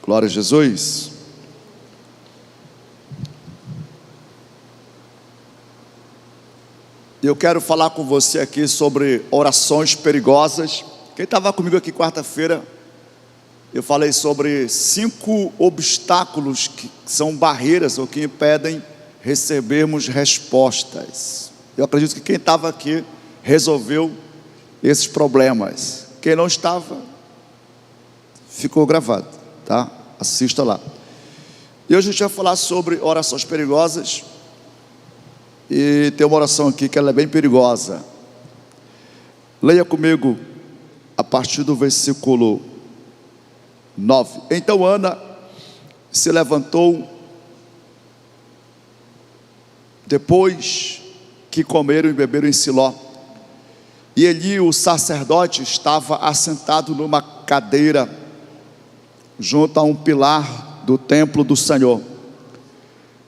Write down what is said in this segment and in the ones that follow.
Glória a Jesus. Eu quero falar com você aqui sobre orações perigosas. Quem estava comigo aqui quarta-feira, eu falei sobre 5 obstáculos que são barreiras ou que impedem recebermos respostas. Eu acredito que quem estava aqui resolveu esses problemas. Quem não estava, ficou gravado, tá? Assista lá. E hoje a gente vai falar sobre orações perigosas. E tem uma oração aqui que ela é bem perigosa. Leia comigo a partir do versículo 9. Então Ana se levantou depois que comeram e beberam em Siló. E Eli, o sacerdote, estava assentado numa cadeira junto a um pilar do templo do Senhor.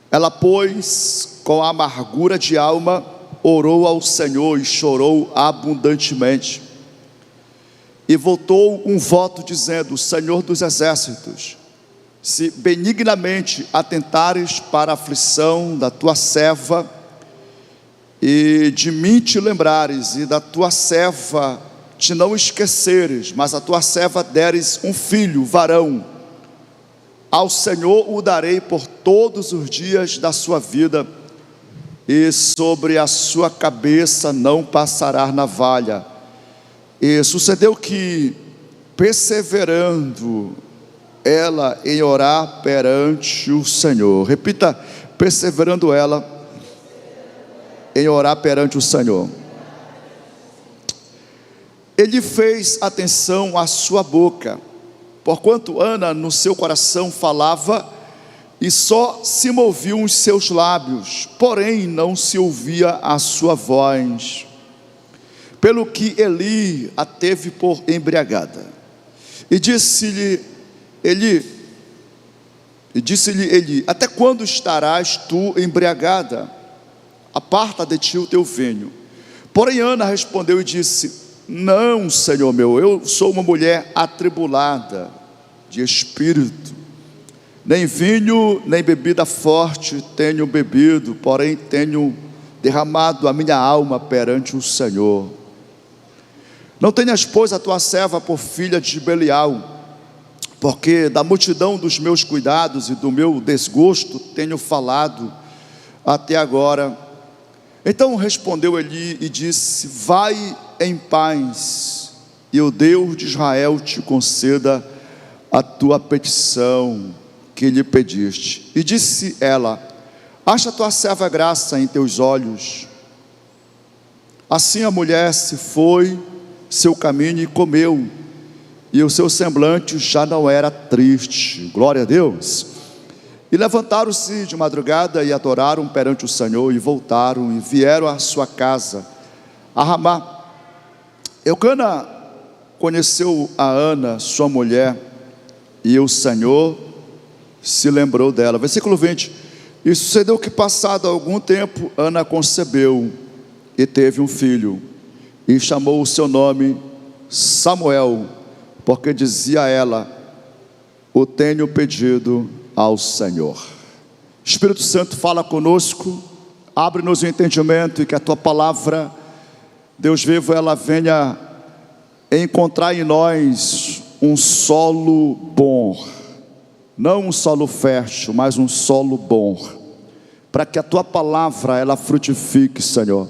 Ela, pois, com amargura de alma, orou ao Senhor e chorou abundantemente. E voltou um voto dizendo: Senhor dos exércitos, se benignamente atentares para a aflição da tua serva, e de mim te lembrares, e da tua serva te não esqueceres, mas a tua serva deres um filho, varão, ao Senhor o darei por todos os dias da sua vida, e sobre a sua cabeça não passará navalha. E sucedeu que, perseverando ela em orar perante o Senhor, repita: perseverando ela em orar perante o Senhor, ele fez atenção à sua boca, porquanto Ana no seu coração falava, e só se moviam os seus lábios, porém não se ouvia a sua voz, pelo que Eli a teve por embriagada. E disse-lhe Eli: até quando estarás tu embriagada? Aparta de ti o teu vinho. Porém Ana respondeu e disse: não, Senhor meu, eu sou uma mulher atribulada de espírito, nem vinho nem bebida forte tenho bebido, porém tenho derramado a minha alma perante o Senhor. Não tenhas, pois, a tua serva por filha de Belial, porque da multidão dos meus cuidados e do meu desgosto tenho falado até agora. Então respondeu Eli e disse: vai em paz, e o Deus de Israel te conceda a tua petição que lhe pediste. E disse ela: acha tua serva graça em teus olhos. Assim a mulher se foi seu caminho e comeu, e o seu semblante já não era triste. Glória a Deus. E levantaram-se de madrugada e adoraram perante o Senhor, e voltaram e vieram à sua casa a Ramá. Eucana conheceu a Ana, sua mulher, e o Senhor se lembrou dela. Versículo 20. E sucedeu que, passado algum tempo, Ana concebeu e teve um filho, e chamou o seu nome Samuel, porque dizia ela: o tenho pedido ao Senhor. Espírito Santo, fala conosco, abre-nos o entendimento, e que a tua palavra, Deus vivo, ela venha encontrar em nós um solo bom, não um solo fértil, mas um solo bom, para que a tua palavra ela frutifique, Senhor,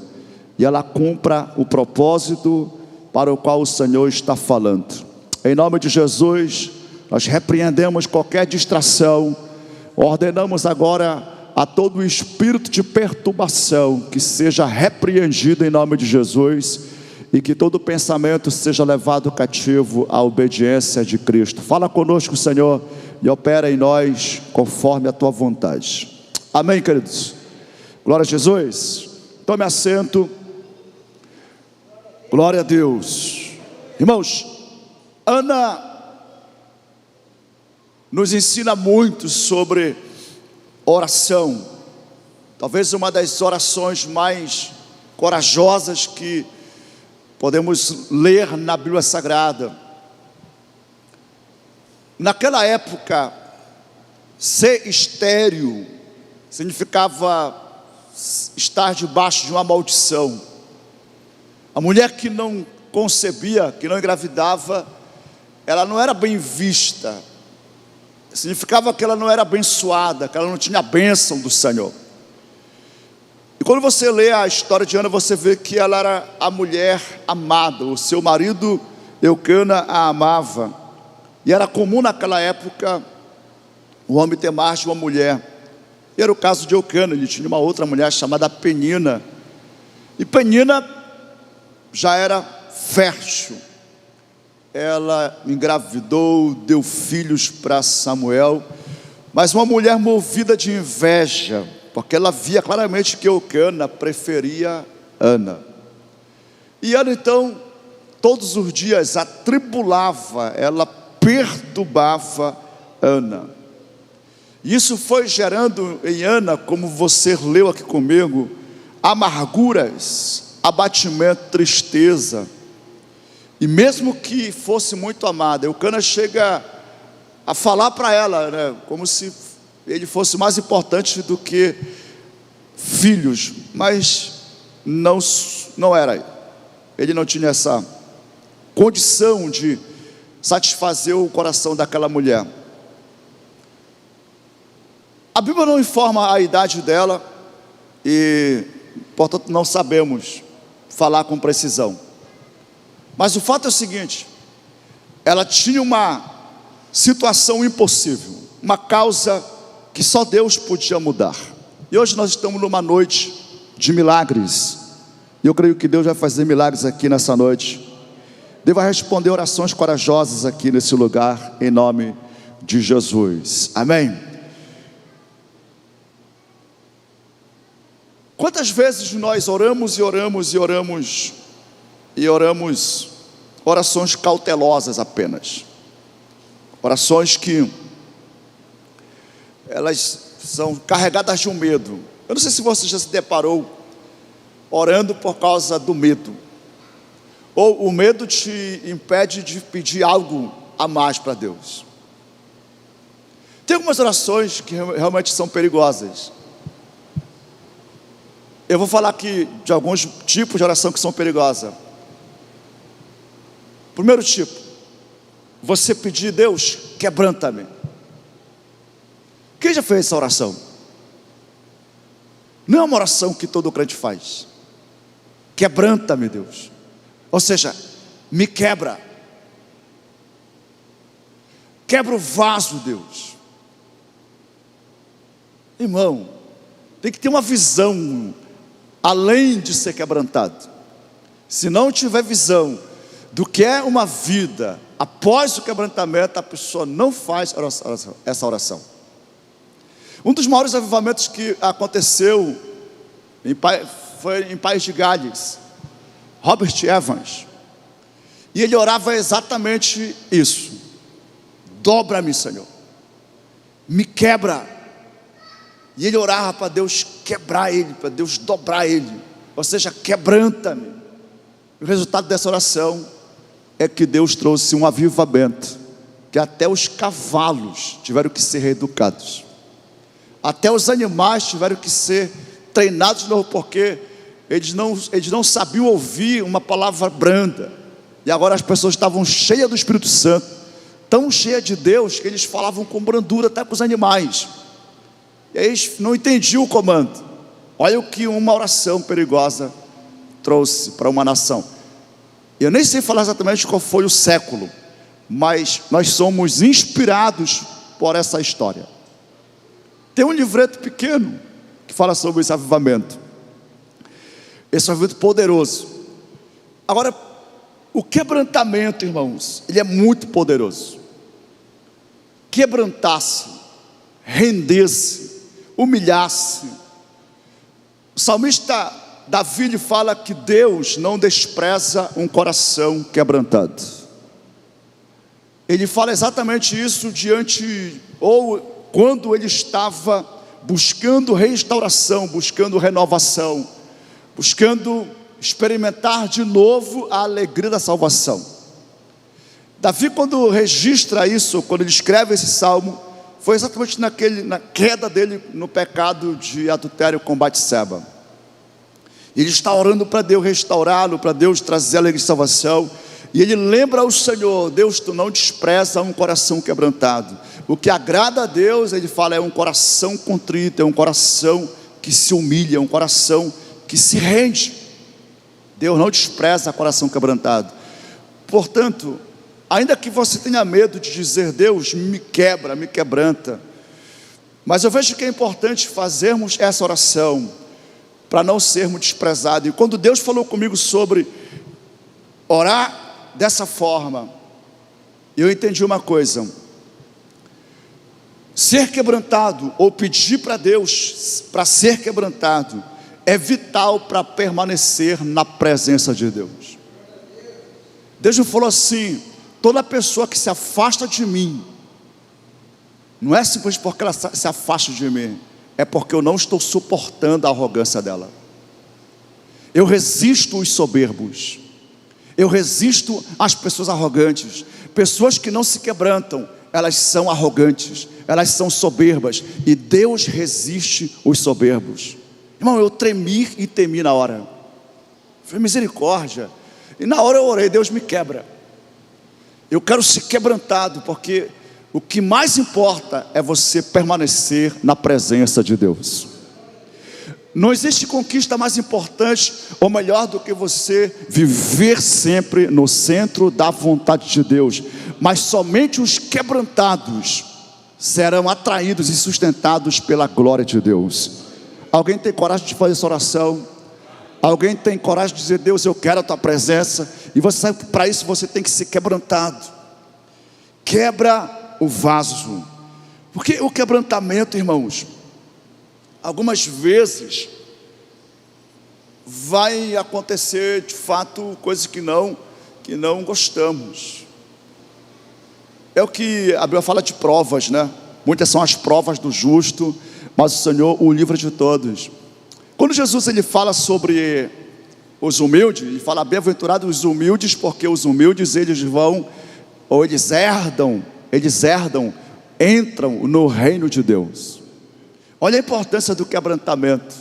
e ela cumpra o propósito para o qual o Senhor está falando. Em nome de Jesus, nós repreendemos qualquer distração, ordenamos agora a todo espírito de perturbação que seja repreendido em nome de Jesus, e que todo pensamento seja levado cativo à obediência de Cristo. Fala conosco, Senhor, e opera em nós conforme a tua vontade. Amém, queridos? Glória a Jesus. Tome assento. Glória a Deus. Irmãos, Ana nos ensina muito sobre oração. Talvez uma das orações mais corajosas que podemos ler na Bíblia Sagrada. Naquela época, Ser estéril significava estar debaixo de uma maldição. A mulher que não concebia, que não engravidava, ela não era bem vista. Significava que ela não era abençoada, que ela não tinha a bênção do Senhor. E quando você lê a história de Ana, você vê que ela era a mulher amada. O seu marido Eucana a amava. E era comum naquela época o homem ter mais de uma mulher. E era o caso de Eucana. Ele tinha uma outra mulher chamada Penina. E Penina já era fértil. Ela engravidou, deu filhos para Samuel. Mas uma mulher movida de inveja, porque ela via claramente que Eucana preferia Ana. E Ana então, todos os dias atribulava, ela perturbava Ana. Isso foi gerando em Ana, como você leu aqui comigo, amarguras, abatimento, tristeza. E mesmo que fosse muito amada, Eucana chega a falar para ela, né, como se ele fosse mais importante do que filhos, mas não era. Ele não tinha essa condição de satisfazer o coração daquela mulher. A Bíblia não informa a idade dela e, portanto, não sabemos falar com precisão. Mas o fato é o seguinte: ela tinha uma situação impossível, uma causa que só Deus podia mudar. E hoje nós estamos numa noite de milagres. E eu creio que Deus vai fazer milagres aqui nessa noite. Deus vai responder orações corajosas aqui nesse lugar, em nome de Jesus. Amém? Quantas vezes nós oramos e oramos e oramos e oramos orações cautelosas apenas, orações que elas são carregadas de um medo. Eu não sei se você já se deparou orando por causa do medo, ou o medo te impede de pedir algo a mais para Deus. Tem algumas orações que realmente são perigosas. Eu vou falar aqui de alguns tipos de oração que são perigosas. Primeiro tipo, você pedir: Deus, quebranta-me. Quem já fez essa oração? Não é uma oração que todo crente faz. Quebranta-me, Deus. Ou seja, me quebra. Quebra o vaso, Deus. Irmão, tem que ter uma visão além de ser quebrantado. Se não tiver visão do que é uma vida após o quebrantamento, a pessoa não faz essa oração. Um dos maiores avivamentos que aconteceu foi em País de Gales, Robert Evans, e ele orava exatamente isso: dobra-me, Senhor, me quebra. E ele orava para Deus quebrar ele, para Deus dobrar ele, ou seja, quebranta-me. O resultado dessa oração é que Deus trouxe um avivamento, que até os cavalos tiveram que ser reeducados, até os animais tiveram que ser treinados de novo, porque eles não sabiam ouvir uma palavra branda, e agora as pessoas estavam cheias do Espírito Santo, tão cheias de Deus, que eles falavam com brandura até com os animais, e aí eles não entendiam o comando. Olha o que uma oração perigosa trouxe para uma nação. Eu nem sei falar exatamente qual foi o século, mas nós somos inspirados por essa história. Tem um livreto pequeno que fala sobre esse avivamento. Esse avivamento poderoso. Agora, o quebrantamento, irmãos, ele é muito poderoso. Quebrantar-se, render-se, humilhar-se. O salmista Davi lhe fala que Deus não despreza um coração quebrantado. Ele fala exatamente isso quando ele estava buscando restauração, buscando renovação, buscando experimentar de novo a alegria da salvação. Davi, quando registra isso, quando ele escreve esse salmo, foi exatamente na queda dele no pecado de adultério com Batseba. Ele está orando para Deus restaurá-lo, para Deus trazer a alegria de salvação. E ele lembra ao Senhor: Deus, tu não despreza um coração quebrantado. O que agrada a Deus, ele fala, é um coração contrito, é um coração que se humilha, é um coração que se rende. Deus não despreza coração quebrantado. Portanto, ainda que você tenha medo de dizer: Deus, me quebra, me quebranta, mas eu vejo que é importante fazermos essa oração para não sermos desprezados. E quando Deus falou comigo sobre orar dessa forma, eu entendi uma coisa: ser quebrantado, ou pedir para Deus para ser quebrantado, é vital para permanecer na presença de Deus. Deus me falou assim: toda pessoa que se afasta de mim, não é simplesmente porque ela se afasta de mim, é porque eu não estou suportando a arrogância dela. Eu resisto os soberbos, eu resisto às pessoas arrogantes. Pessoas que não se quebrantam, elas são arrogantes, elas são soberbas, e Deus resiste os soberbos. Irmão, eu tremi e temi na hora. Foi misericórdia. E na hora eu orei: Deus, me quebra. Eu quero ser quebrantado, porque o que mais importa é você permanecer na presença de Deus. Não existe conquista mais importante ou melhor do que você viver sempre no centro da vontade de Deus. Mas somente os quebrantados serão atraídos e sustentados pela glória de Deus. Alguém tem coragem de fazer essa oração? Alguém tem coragem de dizer: Deus, eu quero a tua presença? E você sabe que para isso você tem que ser quebrantado. Quebra o vaso. Porque o quebrantamento, irmãos, algumas vezes vai acontecer de fato coisas que não gostamos. É o que a Bíblia fala de provas, né? Muitas são as provas do justo, mas o Senhor o livra de todos. Quando Jesus ele fala sobre os humildes, ele fala: bem-aventurados os humildes, porque os humildes eles vão, ou eles herdam, entram no reino de Deus. Olha a importância do quebrantamento,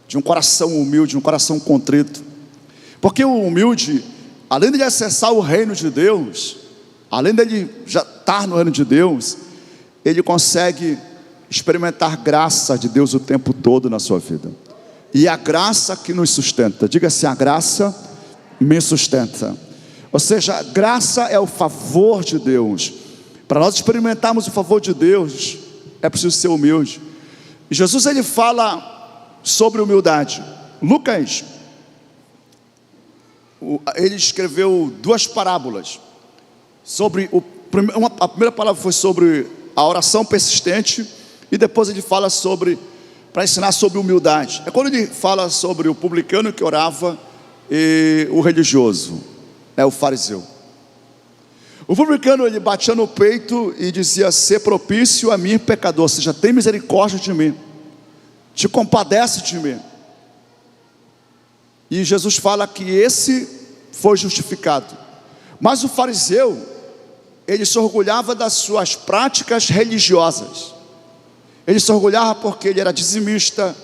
de um coração humilde, de um coração contrito. Porque o humilde, além de acessar o reino de Deus, além dele já estar no reino de Deus, ele consegue experimentar graça de Deus o tempo todo na sua vida. E a graça que nos sustenta. Diga assim: a graça me sustenta. Ou seja, a graça é o favor de Deus. Para nós experimentarmos o favor de Deus, é preciso ser humilde. E Jesus ele fala sobre humildade. Lucas, ele escreveu duas parábolas sobre a primeira palavra foi sobre a oração persistente, e depois ele fala para ensinar sobre humildade. É quando ele fala sobre o publicano que orava e o religioso, o fariseu. O publicano ele batia no peito e dizia: ser propício a mim, pecador. Ou seja, tem misericórdia de mim, te compadece de mim. E Jesus fala que esse foi justificado. Mas o fariseu, ele se orgulhava das suas práticas religiosas. Ele se orgulhava porque ele era dizimista,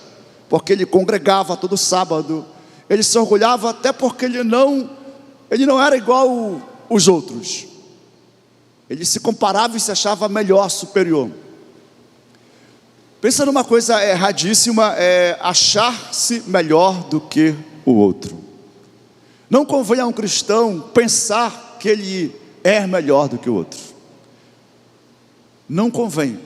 porque ele congregava todo sábado. Ele se orgulhava até porque ele não era igual os outros. Ele se comparava e se achava melhor, superior. Pensa numa coisa erradíssima, é achar-se melhor do que o outro. Não convém a um cristão pensar que ele é melhor do que o outro. Não convém.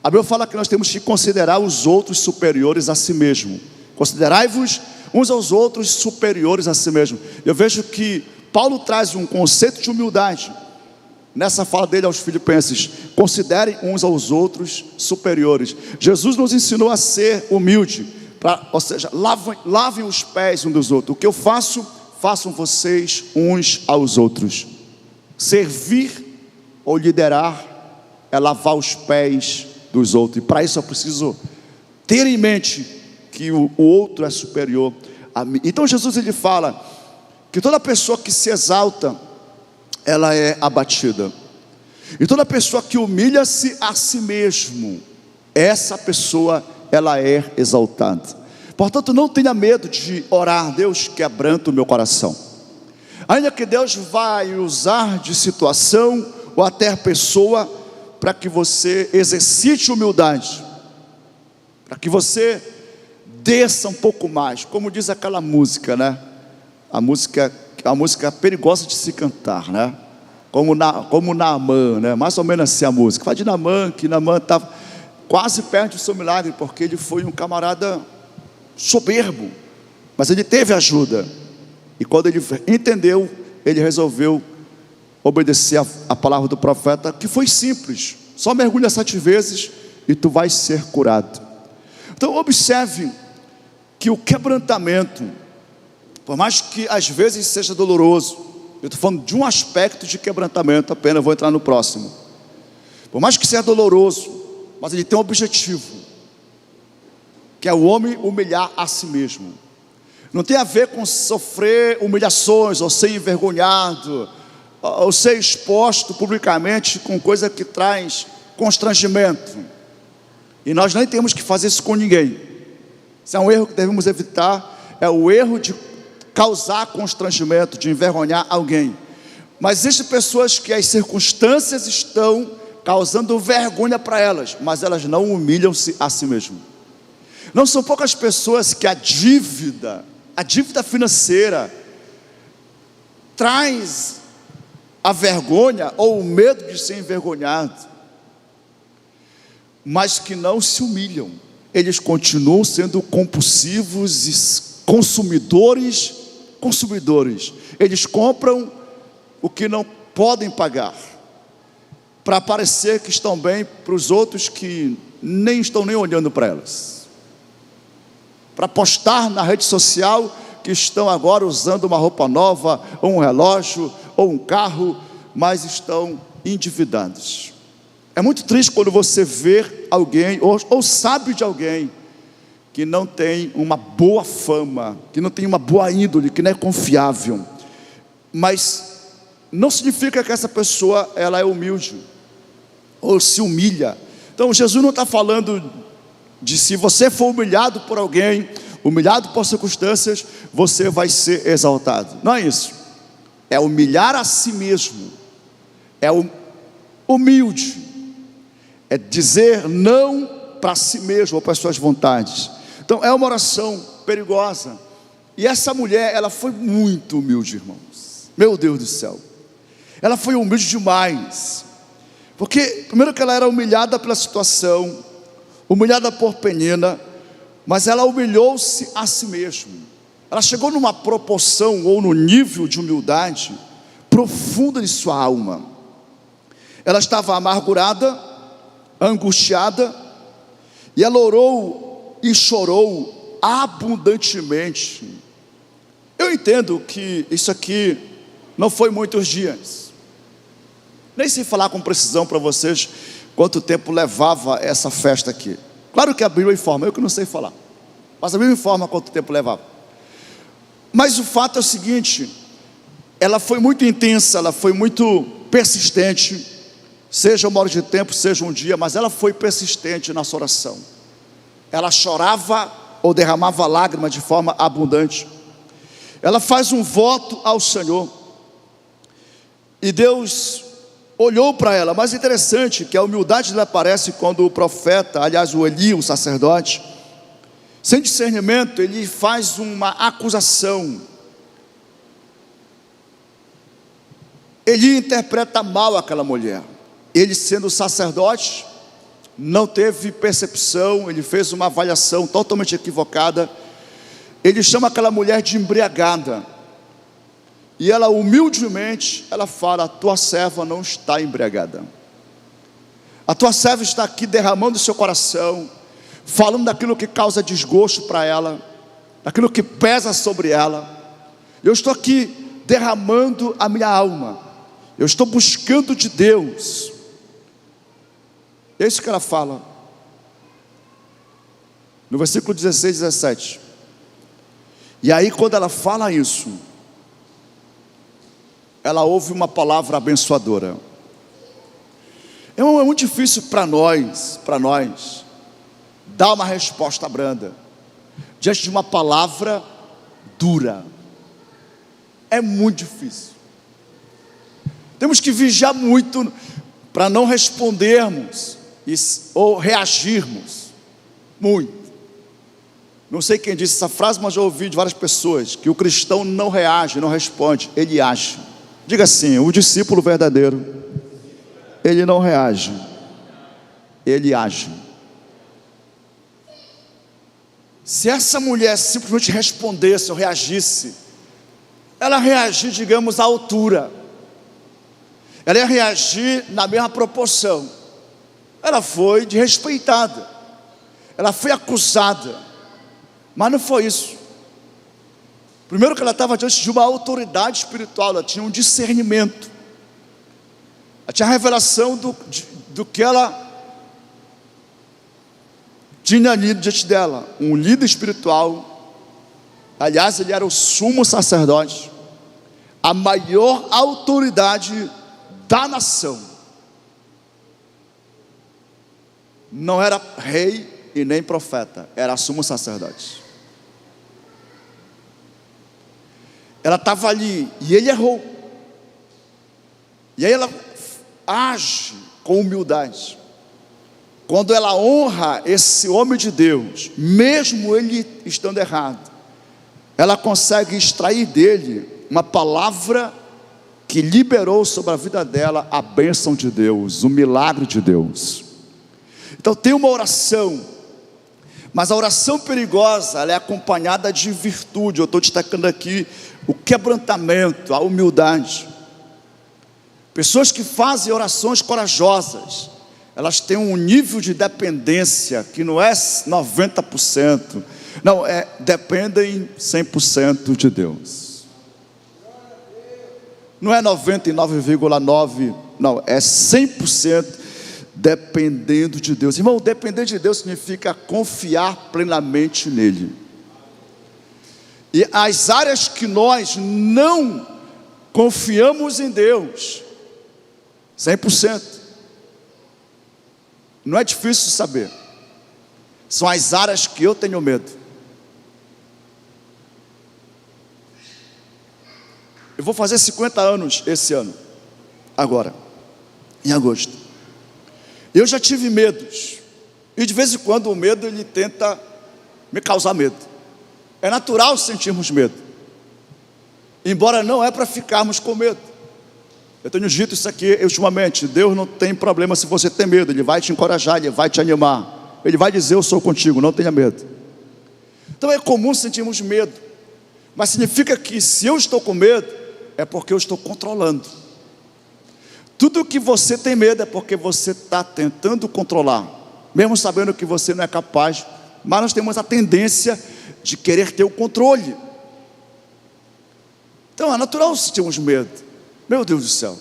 A Bíblia fala que nós temos que considerar os outros superiores a si mesmo. Considerai-vos uns aos outros superiores a si mesmo. Eu vejo que Paulo traz um conceito de humildade nessa fala dele aos filipenses: considerem uns aos outros superiores. Jesus nos ensinou a ser humilde, ou seja, lavem os pés uns dos outros. O que eu faço, façam vocês uns aos outros. Servir ou liderar é lavar os pés dos outros, e para isso eu preciso ter em mente que o outro é superior a mim. Então Jesus ele fala que toda pessoa que se exalta, ela é abatida. E toda pessoa que humilha-se a si mesmo, essa pessoa, ela é exaltada. Portanto, não tenha medo de orar: Deus, quebranta o meu coração. Ainda que Deus vai usar de situação ou até pessoa para que você exercite humildade, para que você desça um pouco mais, como diz aquela música, né? A música perigosa de se cantar, né? Como Naamã, né? Mais ou menos assim a música. Fala de Naamã, que Naamã estava quase perto do seu milagre, porque ele foi um camarada soberbo, mas ele teve ajuda. E quando ele entendeu, ele resolveu obedecer a palavra do profeta, que foi simples: só mergulha 7 vezes e tu vais ser curado. Então observe que o quebrantamento, por mais que às vezes seja doloroso, eu estou falando de um aspecto de quebrantamento apenas, vou entrar no próximo. Por mais que seja doloroso, mas ele tem um objetivo, que é o homem humilhar a si mesmo. Não tem a ver com sofrer humilhações, ou ser envergonhado, ou ser exposto publicamente com coisa que traz constrangimento. E nós nem temos que fazer isso com ninguém. Isso é um erro que devemos evitar, é o erro de causar constrangimento, de envergonhar alguém. Mas existem pessoas que as circunstâncias estão causando vergonha para elas, mas elas não humilham-se a si mesmas. Não são poucas pessoas que a dívida financeira traz a vergonha ou o medo de ser envergonhado, mas que não se humilham. Eles continuam sendo compulsivos e consumidores. Eles compram o que não podem pagar, para parecer que estão bem para os outros que nem estão nem olhando para elas, para postar na rede social que estão agora usando uma roupa nova, ou um relógio, ou um carro, mas estão endividados. É muito triste quando você vê alguém, ou sabe de alguém, que não tem uma boa fama, que não tem uma boa índole, que não é confiável. Mas não significa que essa pessoa ela é humilde, ou se humilha. Então Jesus não está falando de se você for humilhado por alguém, humilhado por circunstâncias, você vai ser exaltado. Não é isso. É humilhar a si mesmo, é humilde, é dizer não para si mesmo ou para as suas vontades. Então é uma oração perigosa. E essa mulher, ela foi muito humilde, irmãos. Meu Deus do céu, ela foi humilde demais. Porque primeiro que ela era humilhada pela situação, humilhada por Penina, mas ela humilhou-se a si mesma. Ela chegou numa proporção ou no nível de humildade profunda de sua alma. Ela estava amargurada, angustiada, e ela orou e chorou abundantemente. Eu entendo que isso aqui não foi muitos dias. Nem sei falar com precisão para vocês quanto tempo levava essa festa aqui. Claro que a Bíblia informa, eu que não sei falar, mas a Bíblia informa quanto tempo levava. Mas o fato é o seguinte: ela foi muito intensa, ela foi muito persistente, seja uma hora de tempo, seja um dia, mas ela foi persistente na sua oração. Ela chorava ou derramava lágrimas de forma abundante. Ela faz um voto ao Senhor, e Deus olhou para ela. Mas interessante que a humildade dela aparece quando o profeta, aliás o Eli, o sacerdote, sem discernimento, ele faz uma acusação. Ele interpreta mal aquela mulher. Ele, sendo sacerdote, não teve percepção, ele fez uma avaliação totalmente equivocada. Ele chama aquela mulher de embriagada, e ela humildemente, ela fala: a tua serva não está embriagada, a tua serva está aqui derramando o seu coração, falando daquilo que causa desgosto para ela, daquilo que pesa sobre ela. Eu estou aqui derramando a minha alma, eu estou buscando de Deus. É isso que ela fala no versículo 16 e 17. E aí, quando ela fala isso, ela ouve uma palavra abençoadora. É muito difícil para nós, dar uma resposta branda diante de uma palavra dura. É muito difícil. Temos que vigiar muito para não respondermos ou reagirmos muito. Não sei quem disse essa frase, mas já ouvi de várias pessoas que o cristão não reage, não responde, ele age. Diga assim: o discípulo verdadeiro, ele não reage, ele age. Se essa mulher simplesmente respondesse ou reagisse, ela reagir, digamos, à altura, ela ia reagir na mesma proporção. Ela foi desrespeitada, ela foi acusada, mas não foi isso. Primeiro que ela estava diante de uma autoridade espiritual, ela tinha um discernimento, ela tinha a revelação do que ela tinha ali diante dela, um líder espiritual. Aliás, ele era o sumo sacerdote, a maior autoridade da nação. Não era rei e nem profeta, era sumo sacerdote. Ela estava ali e ele errou. E aí ela age com humildade. Quando ela honra esse homem de Deus, mesmo ele estando errado, ela consegue extrair dele uma palavra que liberou sobre a vida dela a bênção de Deus, o milagre de Deus. Então tem uma oração, mas a oração perigosa, ela é acompanhada de virtude. Eu estou destacando aqui o quebrantamento, a humildade. Pessoas que fazem orações corajosas, elas têm um nível de dependência que não é 90%, não, dependem 100% de Deus. Não é 99,9%, não, é 100% dependendo de Deus. Irmão, depender de Deus significa confiar plenamente nele. E as áreas que nós não confiamos em Deus, 100%. Não é difícil saber. São as áreas que eu tenho medo. Eu vou fazer 50 anos esse ano, agora, em agosto. Eu já tive medos, e de vez em quando o medo ele tenta me causar medo. É natural sentirmos medo, embora não é para ficarmos com medo. Eu tenho dito isso aqui ultimamente: Deus não tem problema se você tem medo, Ele vai te encorajar, Ele vai te animar, Ele vai dizer: eu sou contigo, não tenha medo. Então é comum sentirmos medo, mas significa que se eu estou com medo, é porque eu estou controlando. Tudo que você tem medo é porque você está tentando controlar, mesmo sabendo que você não é capaz. Mas nós temos a tendência de querer ter o controle. Então é natural sentirmos medo. Meu Deus do céu.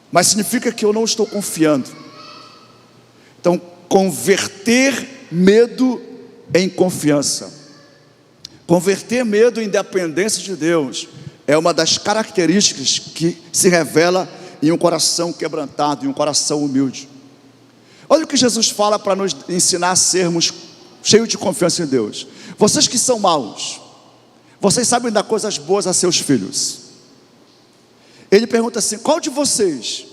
Mas significa que eu não estou confiando. Então, converter medo em confiança, converter medo em dependência de Deus, é uma das características que se revela em um coração quebrantado, em um coração humilde. Olha o que Jesus fala para nos ensinar a sermos cheios de confiança em Deus. Vocês que são maus, vocês sabem dar coisas boas a seus filhos. Ele pergunta assim: qual de vocês,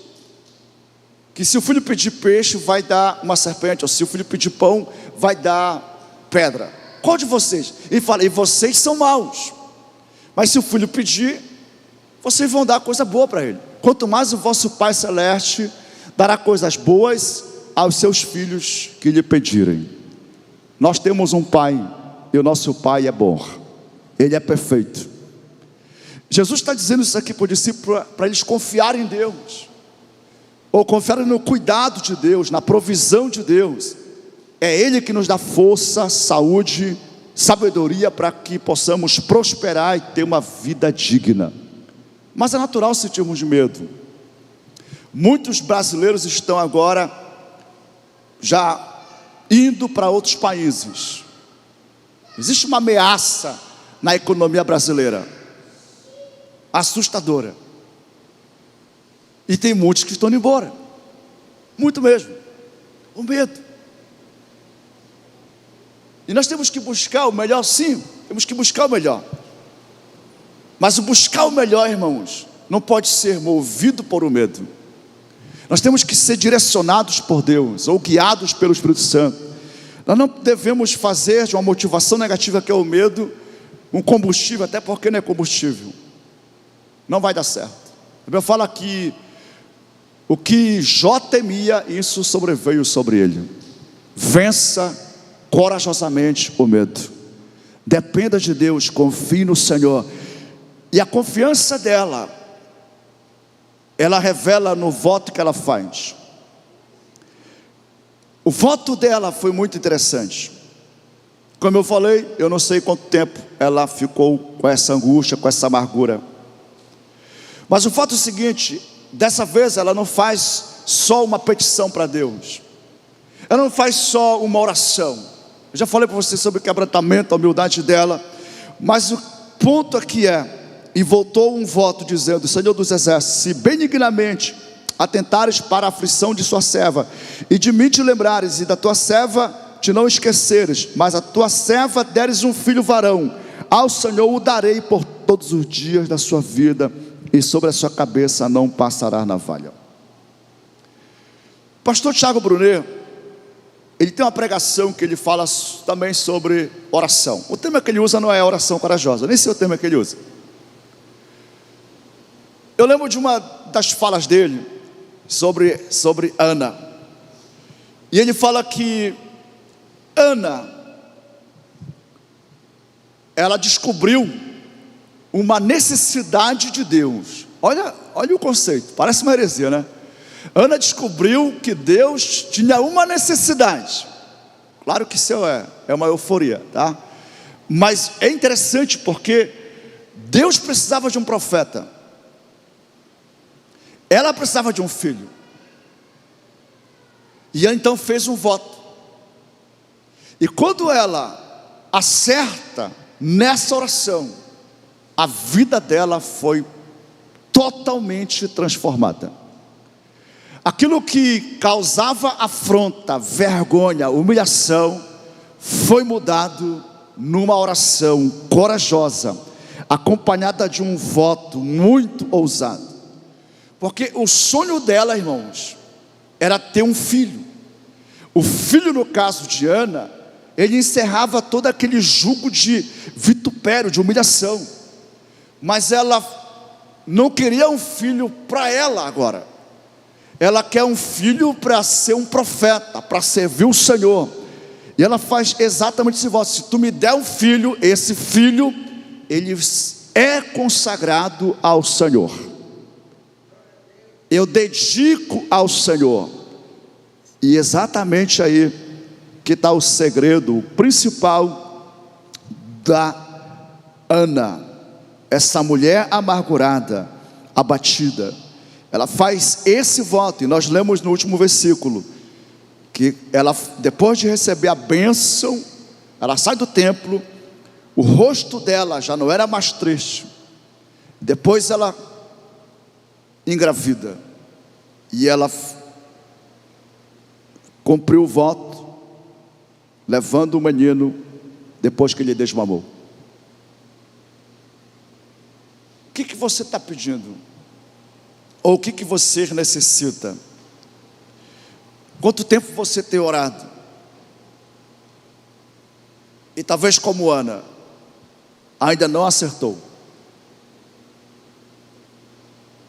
que se o filho pedir peixe vai dar uma serpente, ou se o filho pedir pão vai dar pedra? Qual de vocês? Ele fala: e vocês são maus, mas se o filho pedir, vocês vão dar coisa boa para ele. Quanto mais o vosso Pai Celeste dará coisas boas aos seus filhos que lhe pedirem. Nós temos um Pai, e o nosso Pai é bom, Ele é perfeito. Jesus está dizendo isso aqui para os discípulos, para eles confiarem em Deus, ou confiarem no cuidado de Deus, na provisão de Deus. É Ele que nos dá força, saúde, sabedoria para que possamos prosperar e ter uma vida digna. Mas é natural sentirmos medo. Muitos brasileiros estão agora já indo para outros países. Existe uma ameaça na economia brasileira assustadora. E tem muitos que estão indo embora. Muito mesmo. O medo. E nós temos que buscar o melhor, sim. Temos que buscar o melhor. Mas o buscar o melhor, irmãos, não pode ser movido por o medo. Nós temos que ser direcionados por Deus, ou guiados pelo Espírito Santo. Nós não devemos fazer de uma motivação negativa, que é o medo, um combustível, até porque não é combustível. Não vai dar certo. A Bíblia fala que o que Jó temia, isso sobreveio sobre ele. Vença corajosamente o medo. Dependa de Deus, confie no Senhor. E a confiança dela, ela revela no voto que ela faz. O voto dela foi muito interessante. Como eu falei, eu não sei quanto tempo ela ficou com essa angústia, com essa amargura. Mas o fato é o seguinte: dessa vez ela não faz só uma petição para Deus. Ela não faz só uma oração. Eu já falei para você sobre o quebrantamento, a humildade dela. Mas o ponto aqui e voltou um voto dizendo: Senhor dos exércitos, se benignamente atentares para a aflição de sua serva, e de mim te lembrares, e da tua serva te não esqueceres, mas a tua serva deres um filho varão, ao Senhor o darei por todos os dias da sua vida, e sobre a sua cabeça não passará navalha. Pastor Tiago Brunet, ele tem uma pregação que ele fala também sobre oração. O tema que ele usa não é oração corajosa, nem sei o tema que ele usa. Eu lembro de uma das falas dele sobre Ana. E ele fala que Ana, ela descobriu uma necessidade de Deus. Olha o conceito, parece uma heresia, né? Ana descobriu que Deus tinha uma necessidade. Claro que isso é uma euforia, tá? Mas é interessante porque Deus precisava de um profeta. Ela precisava de um filho. E ela então fez um voto. E quando ela acerta nessa oração, a vida dela foi totalmente transformada. Aquilo que causava afronta, vergonha, humilhação, foi mudado numa oração corajosa, acompanhada de um voto muito ousado. Porque o sonho dela, irmãos, era ter um filho. O filho, no caso de Ana, ele encerrava todo aquele jugo de vitupério, de humilhação. Mas ela não queria um filho para ela agora. Ela quer um filho para ser um profeta, para servir o Senhor. E ela faz exatamente esse voto: se tu me der um filho, esse filho, ele é consagrado ao Senhor. Eu dedico ao Senhor. E exatamente aí que está o segredo, o principal da Ana, essa mulher amargurada, abatida. Ela faz esse voto, e nós lemos no último versículo, que ela, depois de receber a bênção, ela sai do templo, o rosto dela já não era mais triste. Depois ela engravida, e ela cumpriu o voto, levando o menino, depois que ele desmamou. O que você está pedindo? Ou o que você necessita? Quanto tempo você tem orado? E talvez como Ana, ainda não acertou.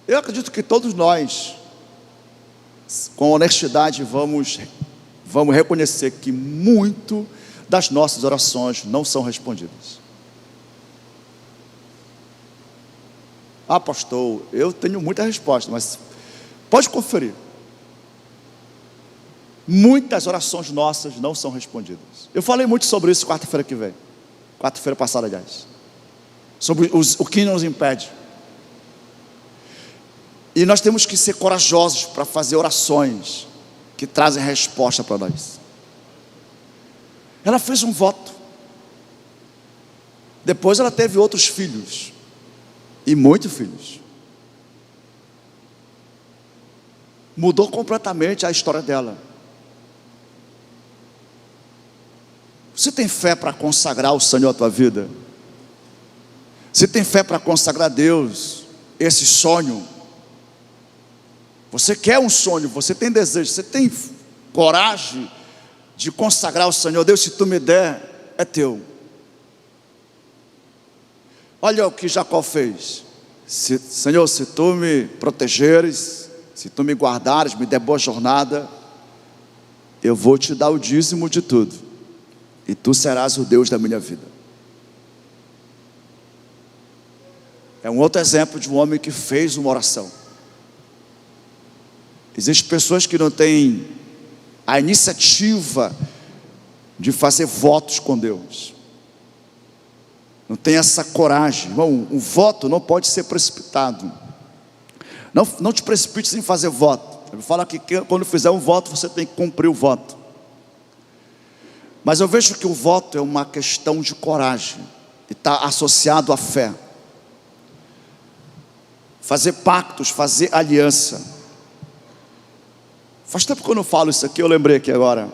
Eu acredito que todos nós, com honestidade, vamos reconhecer que muito das nossas orações não são respondidas. Ah, pastor, eu tenho muita resposta, mas pode conferir. Muitas orações nossas não são respondidas. Eu falei muito sobre isso quarta-feira que vem. Quarta-feira passada, aliás. Sobre o que nos impede. E nós temos que ser corajosos para fazer orações que trazem resposta para nós. Ela fez um voto. Depois ela teve outros filhos. E muitos filhos. Mudou completamente a história dela. Você tem fé para consagrar o Senhor à tua vida? Você tem fé para consagrar a Deus esse sonho? Você quer um sonho, você tem desejo, você tem coragem de consagrar ao Senhor? Deus, se tu me der, é teu. Olha o que Jacó fez. Senhor, se tu me protegeres, se tu me guardares, me der boa jornada, eu vou te dar o dízimo de tudo, e tu serás o Deus da minha vida. É um outro exemplo de um homem que fez uma oração. Existem pessoas que não têm a iniciativa de fazer votos com Deus, não tem essa coragem. Irmão, um voto não pode ser precipitado. Não te precipites em fazer voto. Ele fala que quando fizer um voto, você tem que cumprir o voto. Mas eu vejo que o voto é uma questão de coragem, e está associado à fé. Fazer pactos, fazer aliança. Faz tempo que eu não falo isso aqui, eu lembrei aqui agora.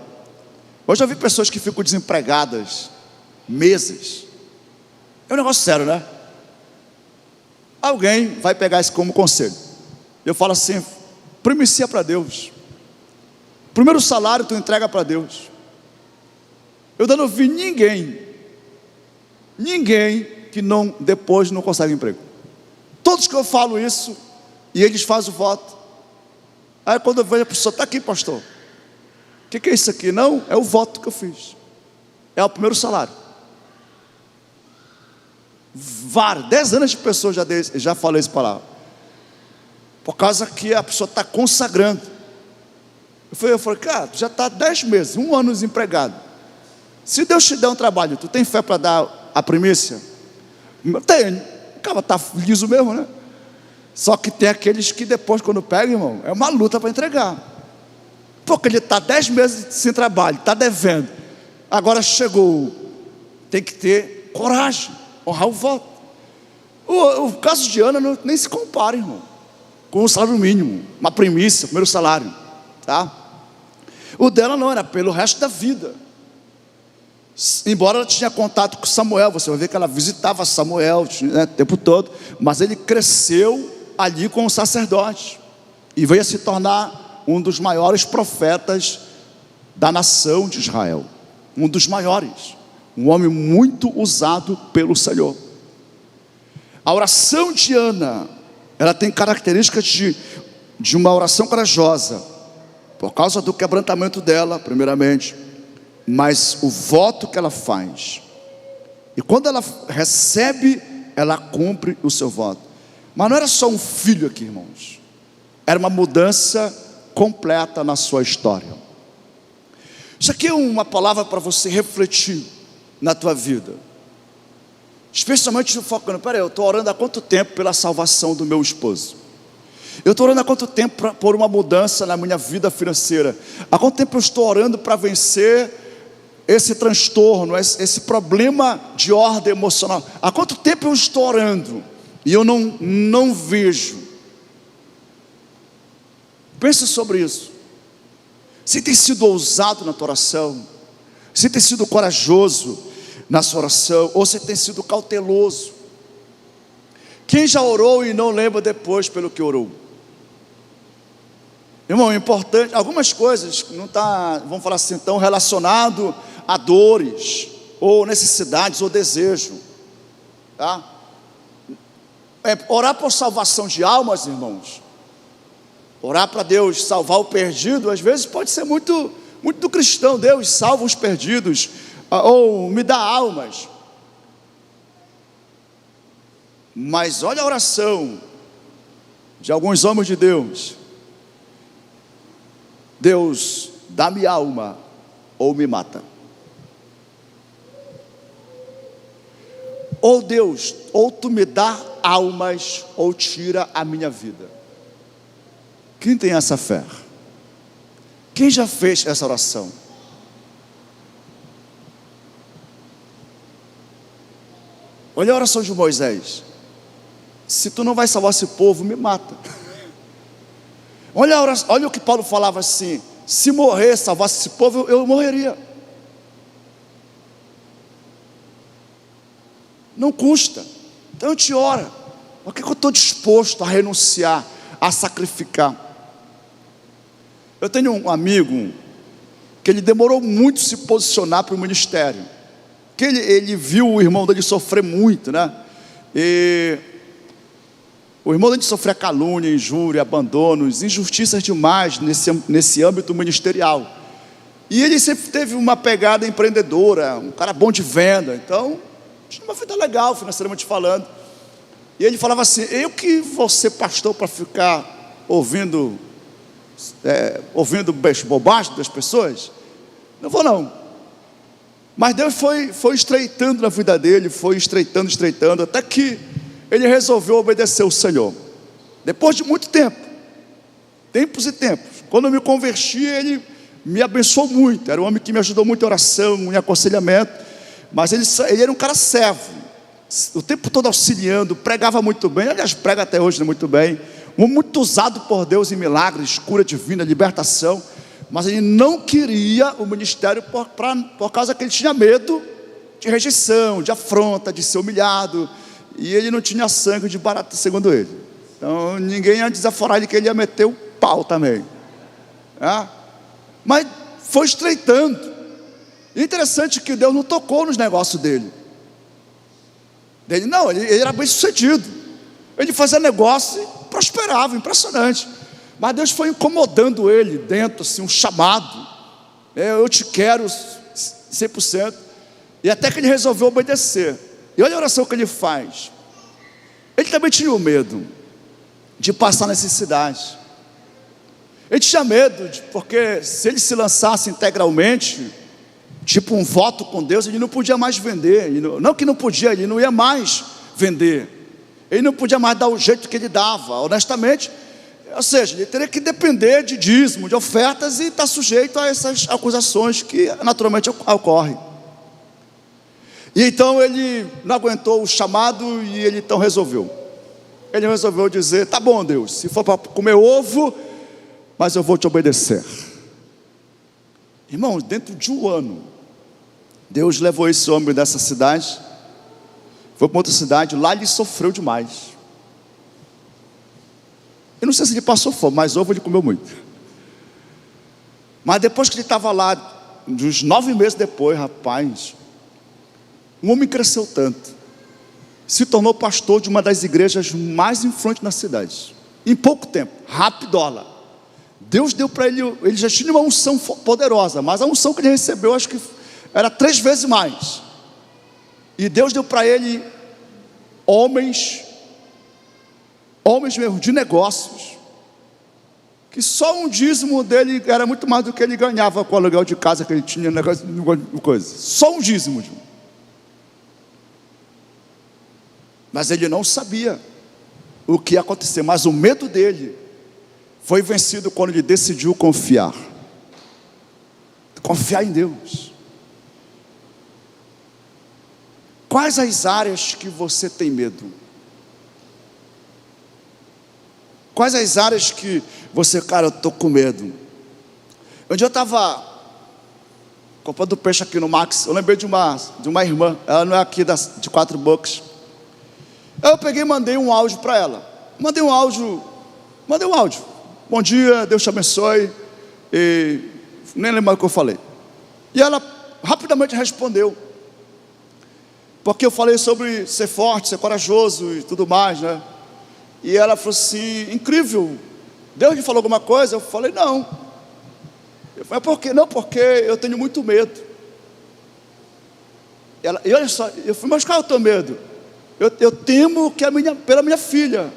Eu já vi pessoas que ficam desempregadas meses. É um negócio sério, né? Alguém vai pegar isso como conselho. Eu falo assim: primicia para Deus. Primeiro salário tu entrega para Deus. Eu ainda não vi ninguém que não, depois não consegue emprego. Todos que eu falo isso, e eles fazem o voto. Aí quando eu vejo a pessoa, está aqui, pastor, o que é isso aqui? Não, é o voto que eu fiz. É o primeiro salário. 10 anos de pessoas já falei essa palavra. Por causa que a pessoa está consagrando. Eu falei, cara, tu já está 10 meses, 1 ano desempregado. Se Deus te der um trabalho, tu tem fé para dar a primícia? Tenho. O cara está liso mesmo, né? Só que tem aqueles que depois, quando pega, irmão, é uma luta para entregar. Porque ele está 10 meses sem trabalho, está devendo. Agora chegou. Tem que ter coragem, honrar o voto. O caso de Ana nem se compara, irmão, com o salário mínimo, uma primícia, primeiro salário, tá? O dela não, era pelo resto da vida. Embora ela tinha contato com Samuel, você vai ver que ela visitava Samuel, né, o tempo todo, mas ele cresceu ali com o sacerdote e veio a se tornar um dos maiores profetas da nação de Israel, um dos maiores, um homem muito usado pelo Senhor. A oração de Ana, ela tem características de uma oração corajosa, por causa do quebrantamento dela, primeiramente, mas o voto que ela faz, e quando ela recebe, ela cumpre o seu voto. Mas não era só um filho aqui, irmãos, era uma mudança completa na sua história. Isso aqui é uma palavra para você refletir na tua vida, especialmente focando, peraí, eu estou orando há quanto tempo pela salvação do meu esposo? Eu estou orando há quanto tempo por uma mudança na minha vida financeira? Há quanto tempo eu estou orando para vencer esse transtorno, esse problema de ordem emocional? Há quanto tempo eu estou orando e eu não vejo? Pense sobre isso. Você tem sido ousado na tua oração? Você tem sido corajoso na sua oração? Ou você tem sido cauteloso? Quem já orou e não lembra depois pelo que orou? Irmão, é importante, algumas coisas não está, vamos falar assim, tão relacionado a dores, ou necessidades, ou desejo, tá? Orar por salvação de almas, irmãos, orar para Deus salvar o perdido, às vezes pode ser muito do cristão. Deus salva os perdidos, ou me dá almas. Mas olha a oração de alguns homens de Deus: Deus, dá-me alma ou me mata. Ou Deus, ou tu me dá almas ou tira a minha vida. Quem tem essa fé? Quem já fez essa oração? Olha a oração de Moisés: se tu não vai salvar esse povo, me mata. Olha o que Paulo falava assim: se morrer, salvasse esse povo, eu morreria. Não custa. Então a gente ora. O que eu estou disposto a renunciar, a sacrificar? Eu tenho um amigo que ele demorou muito se posicionar para o ministério, que ele viu o irmão dele sofrer muito, né? E o irmão dele sofria calúnia, injúria, abandonos, injustiças demais nesse âmbito ministerial. E ele sempre teve uma pegada empreendedora, um cara bom de venda, então tinha uma vida legal financeiramente falando. E ele falava assim: eu que vou ser pastor para ficar ouvindo bobagem das pessoas? Não vou não. Mas Deus foi estreitando na vida dele, foi estreitando, até que ele resolveu obedecer o Senhor. Depois de muito tempo, tempos e tempos. Quando eu me converti, ele me abençoou muito. Era um homem que me ajudou muito em oração, em aconselhamento. Mas ele era um cara servo, o tempo todo auxiliando, pregava muito bem. Aliás, prega até hoje muito bem. Muito usado por Deus em milagres, cura divina, libertação. Mas ele não queria o ministério por causa que ele tinha medo de rejeição, de afronta, de ser humilhado. E ele não tinha sangue de barata, segundo ele. Então ninguém ia desaforar ele, que ele ia meter o pau também. Mas foi estreitando. E interessante que Deus não tocou nos negócios dele. Não, ele era bem sucedido. Ele fazia negócio e prosperava, impressionante. Mas Deus foi incomodando ele dentro, assim, um chamado. Eu te quero 100%. E até que ele resolveu obedecer. E olha a oração que ele faz. Ele também tinha o medo de passar necessidade. Ele tinha medo, porque se ele se lançasse integralmente, tipo um voto com Deus, ele não podia mais vender. Não que não podia, ele não ia mais vender. Ele não podia mais dar o jeito que ele dava, honestamente. Ou seja, ele teria que depender de dízimo, de ofertas, e estar sujeito a essas acusações que naturalmente ocorrem. E então ele não aguentou o chamado e ele então resolveu. Ele resolveu dizer: tá bom, Deus, se for para comer ovo, mas eu vou te obedecer. Irmãos, dentro de um ano, Deus levou esse homem dessa cidade, foi para outra cidade. Lá ele sofreu demais. Eu não sei se ele passou fome, mas ovo ele comeu muito. Mas depois que ele estava lá, uns 9 meses depois, rapaz, um homem cresceu tanto, se tornou pastor de uma das igrejas mais influentes na cidade, em pouco tempo, rapidola. Deus deu para ele, ele já tinha uma unção poderosa, mas a unção que ele recebeu, acho que era 3 vezes mais. E Deus deu para ele homens mesmo, de negócios, que só um dízimo dele era muito mais do que ele ganhava com o aluguel de casa que ele tinha, coisa. Só um dízimo. Mas ele não sabia o que ia acontecer. Mas o medo dele foi vencido quando ele decidiu confiar em Deus. Quais as áreas que você tem medo? Quais as áreas que você, cara, eu estou com medo? Um dia eu estava comprando peixe aqui no Max. Eu lembrei de uma irmã. Ela não é aqui de 4 Bocas. Eu peguei e mandei um áudio para ela. Mandei um áudio. Bom dia, Deus te abençoe. E nem lembro o que eu falei. E ela rapidamente respondeu. Porque eu falei sobre ser forte, ser corajoso e tudo mais, né? E ela falou assim: incrível, Deus lhe falou alguma coisa? Eu falei: não. Eu falei: por quê? Não, porque eu tenho muito medo. E olha só, eu falei: mas qual é o teu medo? Eu temo que pela minha filha.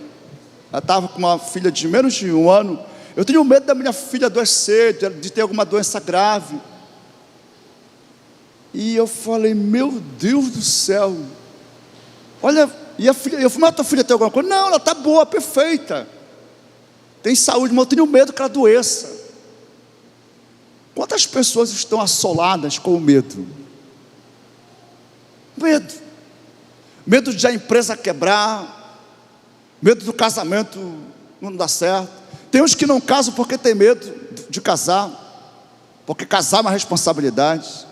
Ela estava com uma filha de menos de 1 ano. Eu tenho medo da minha filha adoecer, de ter alguma doença grave. E eu falei: meu Deus do céu. Olha, e a filha, eu falei: mas a tua filha tem alguma coisa? Não, ela está boa, perfeita, tem saúde, mas eu tenho medo que ela adoeça. Quantas pessoas estão assoladas com o medo? Medo de a empresa quebrar, medo do casamento não dar certo, Tem uns que não casam porque tem medo de casar, porque casar é uma responsabilidade.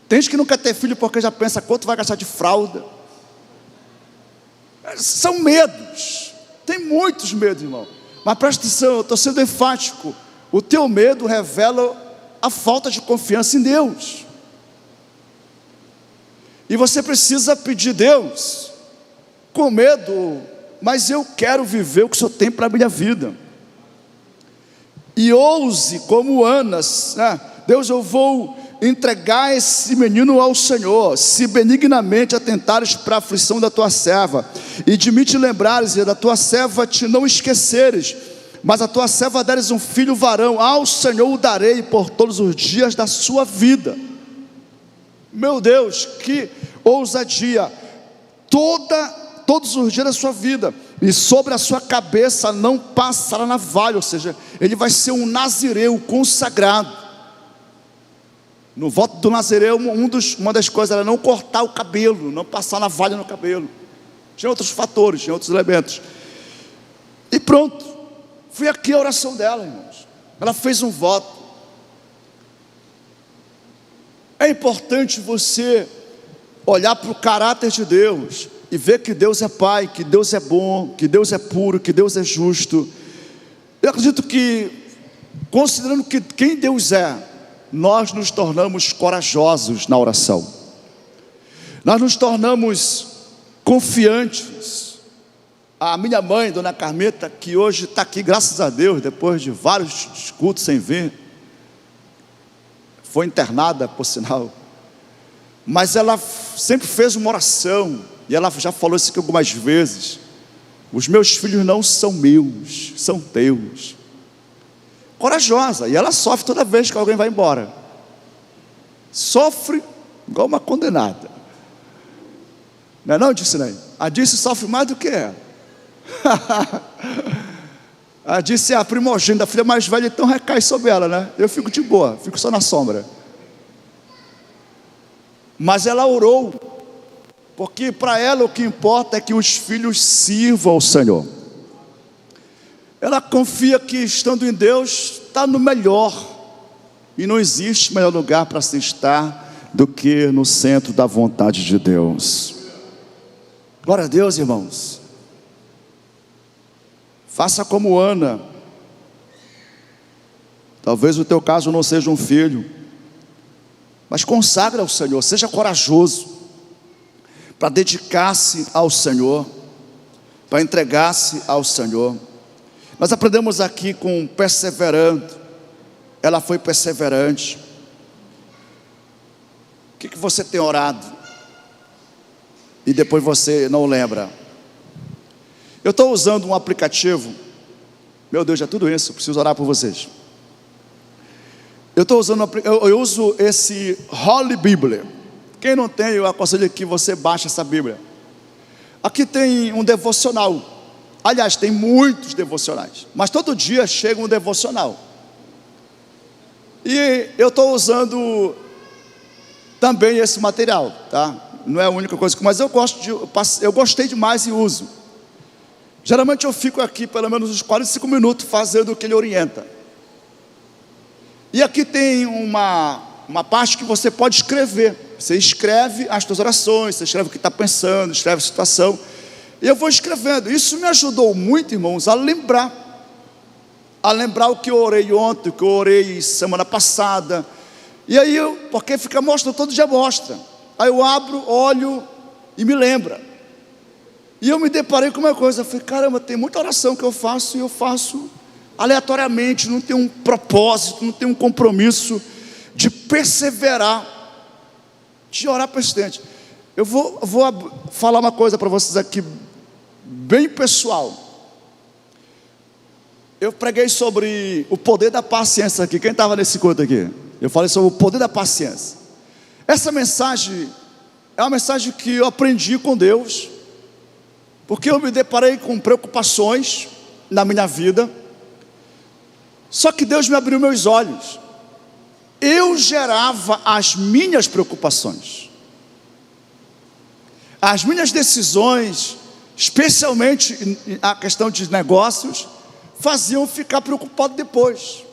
Tem gente que não quer ter filho porque já pensa quanto vai gastar de fralda. São medos, tem muitos medos, irmão. Mas presta atenção, eu estou sendo enfático. O teu medo revela a falta de confiança em Deus. E você precisa pedir a Deus, com medo, mas eu quero viver o que o Senhor tem para a minha vida. E ouse como Ana, né? Deus, eu vou entregar esse menino ao Senhor, se benignamente atentares para a aflição da tua serva, e de mim te lembrares, e da tua serva te não esqueceres, mas a tua serva deres um filho varão, ao Senhor o darei por todos os dias da sua vida. Meu Deus, que ousadia! Todos os dias da sua vida, e sobre a sua cabeça não passará navalha, ou seja, ele vai ser um nazireu consagrado. No voto do nazireu, uma das coisas era não cortar o cabelo, não passar navalha no cabelo. Tinha outros fatores, tinha outros elementos. E pronto, foi aqui a oração dela, irmãos. Ela fez um voto. É importante você olhar para o caráter de Deus e ver que Deus é Pai, que Deus é bom, que Deus é puro, que Deus é justo. Eu acredito que, considerando que quem Deus é, nós nos tornamos corajosos na oração. Nós nos tornamos confiantes. A minha mãe, Dona Carmeta, que hoje está aqui, graças a Deus, depois de vários cultos sem vir, foi internada, por sinal, mas ela sempre fez uma oração, e ela já falou isso aqui algumas vezes: os meus filhos não são meus, são teus. Corajosa, e ela sofre toda vez que alguém vai embora, sofre igual uma condenada, não é não, Disney? A Disney sofre mais do que ela. A Disney é a primogênita, a filha mais velha, então recai sobre ela, né? Eu fico de boa, fico só na sombra. Mas ela orou, porque para ela o que importa é que os filhos sirvam ao Senhor. Ela confia que estando em Deus está no melhor, e não existe melhor lugar para se estar do que no centro da vontade de Deus. Glória a Deus, irmãos. Faça como Ana. Talvez o teu caso não seja um filho, mas consagra ao Senhor, seja corajoso para dedicar-se ao Senhor, para entregar-se ao Senhor. Nós aprendemos aqui com perseverando. Ela foi perseverante. O que você tem orado e depois você não lembra? Eu estou usando um aplicativo. Meu Deus, é tudo isso, eu preciso orar por vocês. Eu uso esse Holy Bible. Quem não tem, eu aconselho que você baixe essa Bíblia. Aqui tem um devocional. Aliás, tem muitos devocionais, mas todo dia chega um devocional. E eu estou usando também esse material, tá? Não é a única coisa, mas eu gostei demais e uso. Geralmente eu fico aqui pelo menos uns 45 minutos fazendo o que ele orienta. E aqui tem uma parte que você pode escrever. Você escreve as suas orações, você escreve o que está pensando, escreve a situação. E eu vou escrevendo. Isso me ajudou muito, irmãos, a lembrar o que eu orei ontem, o que eu orei semana passada. E aí porque fica mostrando, todo dia mostra. Aí eu abro, olho e me lembra. E eu me deparei com uma coisa, eu falei, caramba, tem muita oração que eu faço, e eu faço aleatoriamente, não tem um propósito, não tem um compromisso de perseverar, de orar persistente. Eu vou falar uma coisa para vocês aqui, bem pessoal. Eu preguei sobre o poder da paciência aqui. Quem estava nesse culto aqui? Eu falei sobre o poder da paciência. Essa mensagem é uma mensagem que eu aprendi com Deus, porque eu me deparei com preocupações na minha vida. Só que Deus me abriu meus olhos. Eu gerava as minhas preocupações, as minhas decisões, especialmente a questão de negócios, faziam ficar preocupado depois.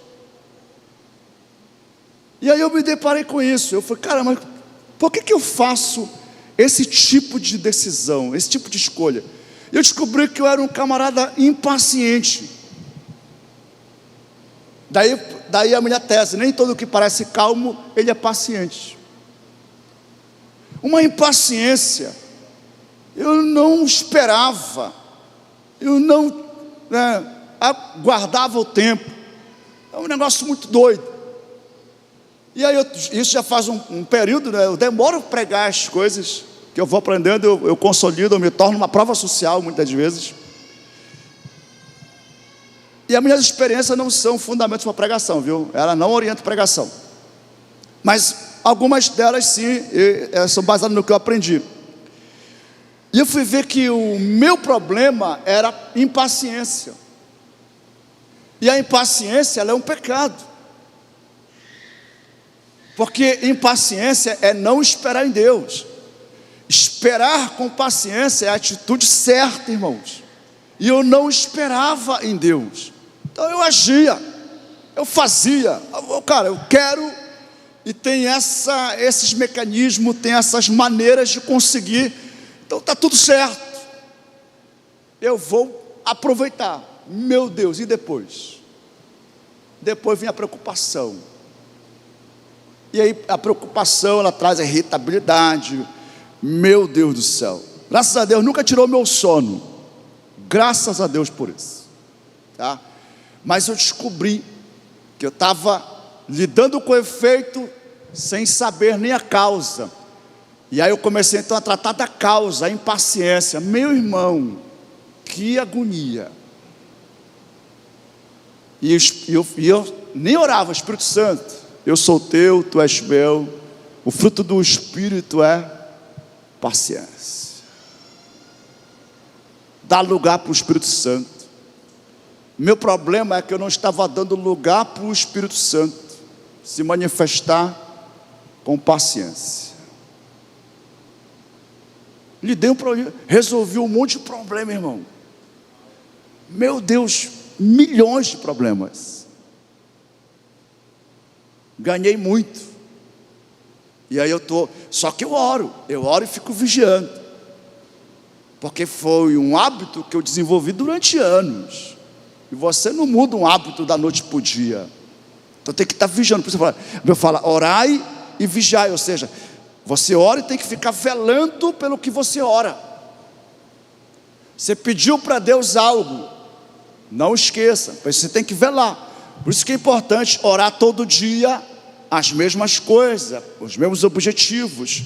E aí eu me deparei com isso. Eu falei, cara, mas por que eu faço esse tipo de decisão, esse tipo de escolha? E eu descobri que eu era um camarada impaciente. Daí a minha tese: nem todo que parece calmo, ele é paciente. Uma impaciência. Eu não esperava, eu não aguardava o tempo. É um negócio muito doido. E aí, isso já faz um período, eu demoro para pregar as coisas que eu vou aprendendo, eu consolido, eu me torno uma prova social muitas vezes. E as minhas experiências não são fundamentos para pregação, viu? Ela não orienta pregação. Mas algumas delas sim, são baseadas no que eu aprendi. E eu fui ver que o meu problema era impaciência. E a impaciência, ela é um pecado. Porque impaciência é não esperar em Deus. Esperar com paciência é a atitude certa, irmãos. E eu não esperava em Deus. Então eu agia, eu fazia. Cara, eu quero. E tem esses mecanismos, tem essas maneiras de conseguir. Então está tudo certo. Eu vou aproveitar. Meu Deus, e depois? Depois vem a preocupação. E aí a preocupação, ela traz a irritabilidade. Meu Deus do céu. Graças a Deus, nunca tirou meu sono. Graças a Deus por isso. Tá? Mas eu descobri que eu estava lidando com o efeito sem saber nem a causa. E aí eu comecei então a tratar da causa, a impaciência. Meu irmão, que agonia. E eu nem orava: Espírito Santo, eu sou teu, tu és meu. O fruto do Espírito é paciência. Dá lugar para o Espírito Santo. Meu problema é que eu não estava dando lugar para o Espírito Santo se manifestar com paciência. Resolvi um monte de problema, irmão. Meu Deus, milhões de problemas. Ganhei muito. E aí só que eu oro e fico vigiando. Porque foi um hábito que eu desenvolvi durante anos. E você não muda um hábito da noite para o dia. Então tem que estar vigiando. Por isso eu falo, orai e vigiai. Ou seja, você ora e tem que ficar velando pelo que você ora. Você pediu para Deus algo, não esqueça, você tem que velar. Por isso que é importante orar todo dia as mesmas coisas, os mesmos objetivos.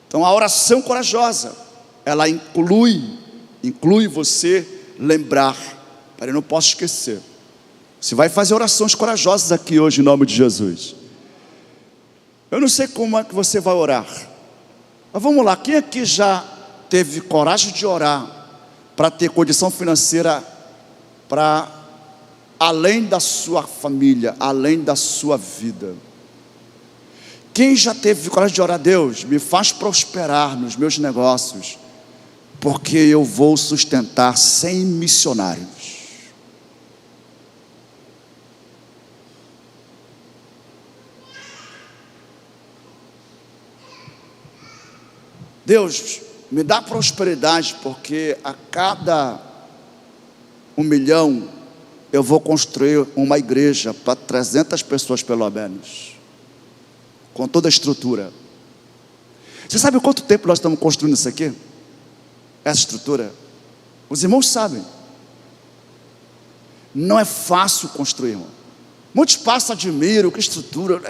Então a oração corajosa, ela inclui você lembrar. Eu não posso esquecer. Você vai fazer orações corajosas aqui hoje em nome de Jesus. Eu não sei como é que você vai orar, mas vamos lá, quem aqui já teve coragem de orar para ter condição financeira para além da sua família, além da sua vida? Quem já teve coragem de orar: Deus, me faz prosperar nos meus negócios, porque eu vou sustentar 100 missionários. Deus, me dá prosperidade, porque a cada 1 milhão eu vou construir uma igreja para 300 pessoas pelo menos, com toda a estrutura. Você sabe quanto tempo nós estamos construindo isso aqui? Essa estrutura? Os irmãos sabem. Não é fácil construir, irmão. Muitos passam, admiram, que estrutura.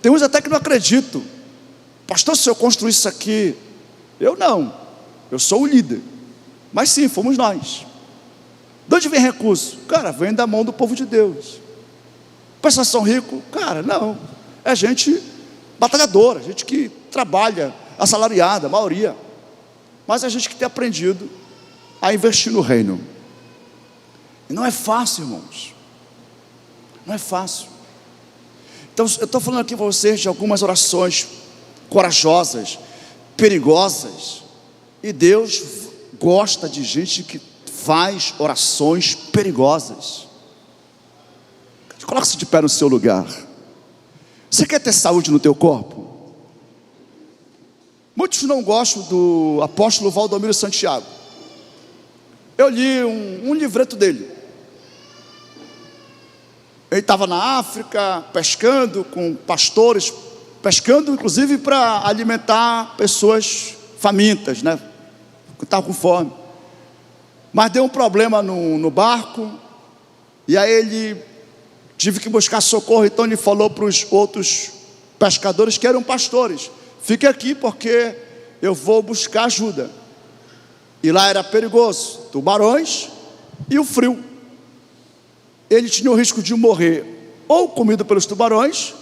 Tem uns até que não acreditam. Pastor, se eu construir isso aqui... Eu não, eu sou o líder. Mas sim, fomos nós. De onde vem recurso? Cara, vem da mão do povo de Deus. Pessoas são ricos? Cara, não. É gente batalhadora, gente que trabalha, assalariada, a maioria. Mas é gente que tem aprendido a investir no reino. E não é fácil, irmãos. Não é fácil. Então eu estou falando aqui para vocês de algumas orações corajosas, perigosas. E Deus gosta de gente que faz orações perigosas. Coloque-se de pé no seu lugar. Você quer ter saúde no teu corpo? Muitos não gostam do apóstolo Valdomiro Santiago. Eu li um livreto dele. Ele estava na África, pescando com pastores, pescando inclusive para alimentar pessoas famintas, né? Que estavam com fome. Mas deu um problema no barco, e aí ele tive que buscar socorro. Então ele falou para os outros pescadores que eram pastores: fique aqui porque eu vou buscar ajuda. E lá era perigoso, tubarões e o frio. Ele tinha o risco de morrer ou comido pelos tubarões,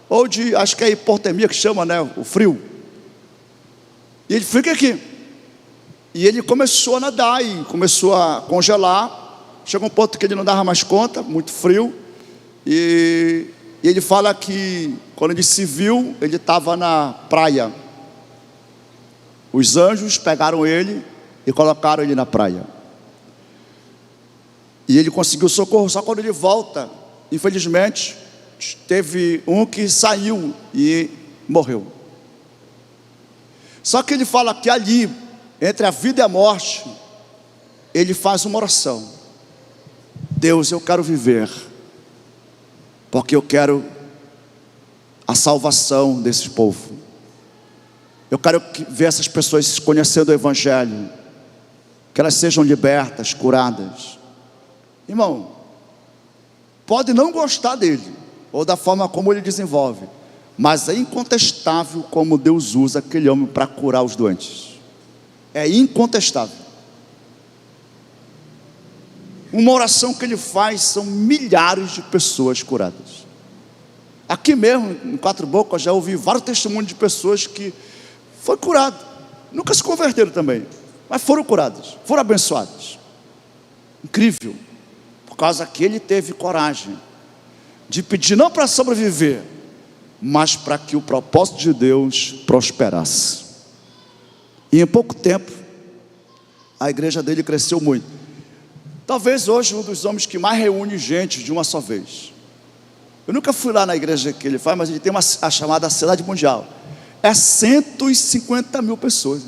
ou de, acho que é hipotermia que chama, né, o frio. E ele fica aqui. E ele começou a nadar e começou a congelar. Chegou um ponto que ele não dava mais conta, muito frio. E ele fala que quando ele se viu, ele estava na praia. Os anjos pegaram ele e colocaram ele na praia. E ele conseguiu socorro. Só quando ele volta, infelizmente, teve um que saiu e morreu. Só que ele fala que ali, entre a vida e a morte, ele faz uma oração: Deus, eu quero viver, porque eu quero a salvação desse povo. Eu quero ver essas pessoas conhecendo o Evangelho, que elas sejam libertas, curadas. Irmão, pode não gostar dele, ou da forma como ele desenvolve, mas é incontestável como Deus usa aquele homem para curar os doentes. É incontestável. Uma oração que ele faz, são milhares de pessoas curadas. Aqui mesmo, em Quatro Bocas, já ouvi vários testemunhos de pessoas que foram curadas, nunca se converteram também, mas foram curadas, foram abençoadas. Incrível. Por causa que ele teve coragem de pedir não para sobreviver, mas para que o propósito de Deus prosperasse. E em pouco tempo, a igreja dele cresceu muito. Talvez hoje um dos homens que mais reúne gente de uma só vez. Eu nunca fui lá na igreja que ele faz, mas ele tem a chamada Cidade Mundial. É 150 mil pessoas.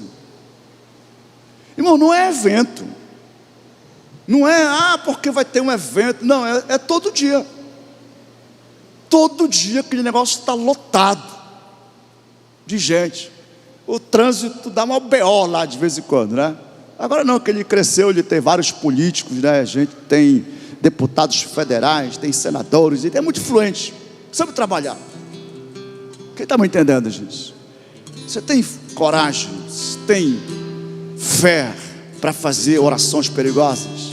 Irmão, não é evento. Não é, porque vai ter um evento. Não, é todo dia. Todo dia aquele negócio está lotado de gente. O trânsito dá uma BO lá de vez em quando, né? Agora não, que ele cresceu, ele tem vários políticos, né? A gente tem deputados federais, tem senadores, ele é muito influente, sabe trabalhar. Quem está me entendendo, gente? Você tem coragem, você tem fé para fazer orações perigosas,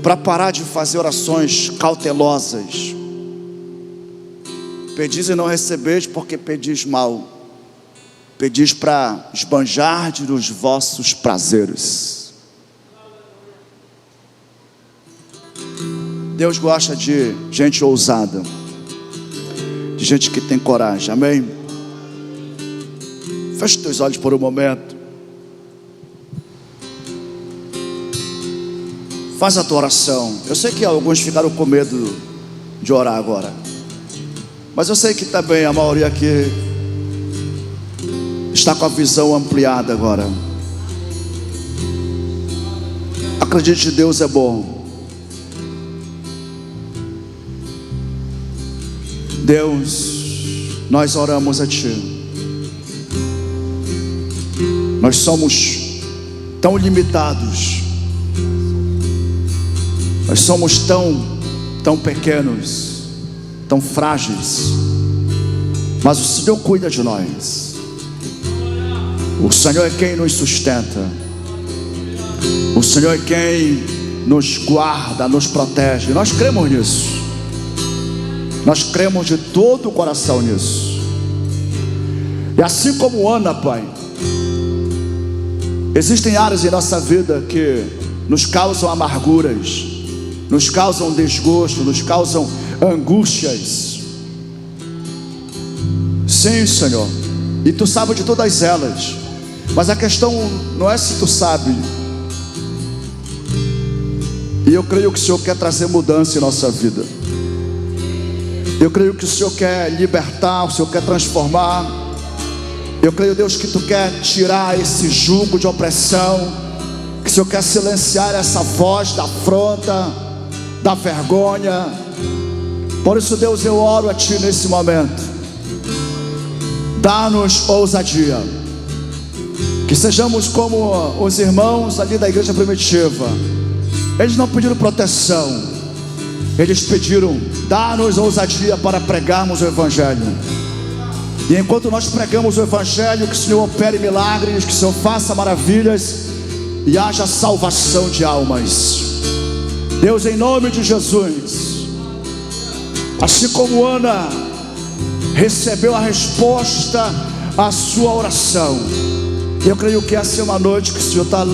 para parar de fazer orações cautelosas. Pedis e não recebeis, porque pedis mal. Pedis para esbanjar dos vossos prazeres. Deus gosta de gente ousada, de gente que tem coragem, amém? Feche teus olhos por um momento. Faz a tua oração. Eu sei que alguns ficaram com medo de orar agora, mas eu sei que também a maioria aqui está com a visão ampliada agora. Acredite, Deus é bom. Deus, nós oramos a Ti. Nós somos tão limitados. Nós somos tão pequenos, tão frágeis. Mas o Senhor cuida de nós. O Senhor é quem nos sustenta. O Senhor é quem nos guarda, nos protege. Nós cremos nisso. Nós cremos de todo o coração nisso. E assim como Ana, Pai, existem áreas em nossa vida que nos causam amarguras, nos causam desgosto, nos causam angústias. Sim, Senhor, e Tu sabes de todas elas. Mas a questão não é se Tu sabe, E eu creio que o Senhor quer trazer mudança em nossa vida. Eu creio que o Senhor quer libertar, o Senhor quer transformar. Eu creio, Deus, que Tu quer tirar esse jugo de opressão, que o Senhor quer silenciar essa voz da afronta, da vergonha. Por isso, Deus, eu oro a Ti nesse momento. Dá-nos ousadia, que sejamos como os irmãos ali da igreja primitiva. Eles não pediram proteção, eles pediram: dá-nos ousadia para pregarmos o Evangelho. E enquanto nós pregamos o Evangelho, que o Senhor opere milagres, que o Senhor faça maravilhas e haja salvação de almas. Deus, em nome de Jesus, assim como Ana recebeu a resposta à sua oração, eu creio que essa é uma noite que o Senhor está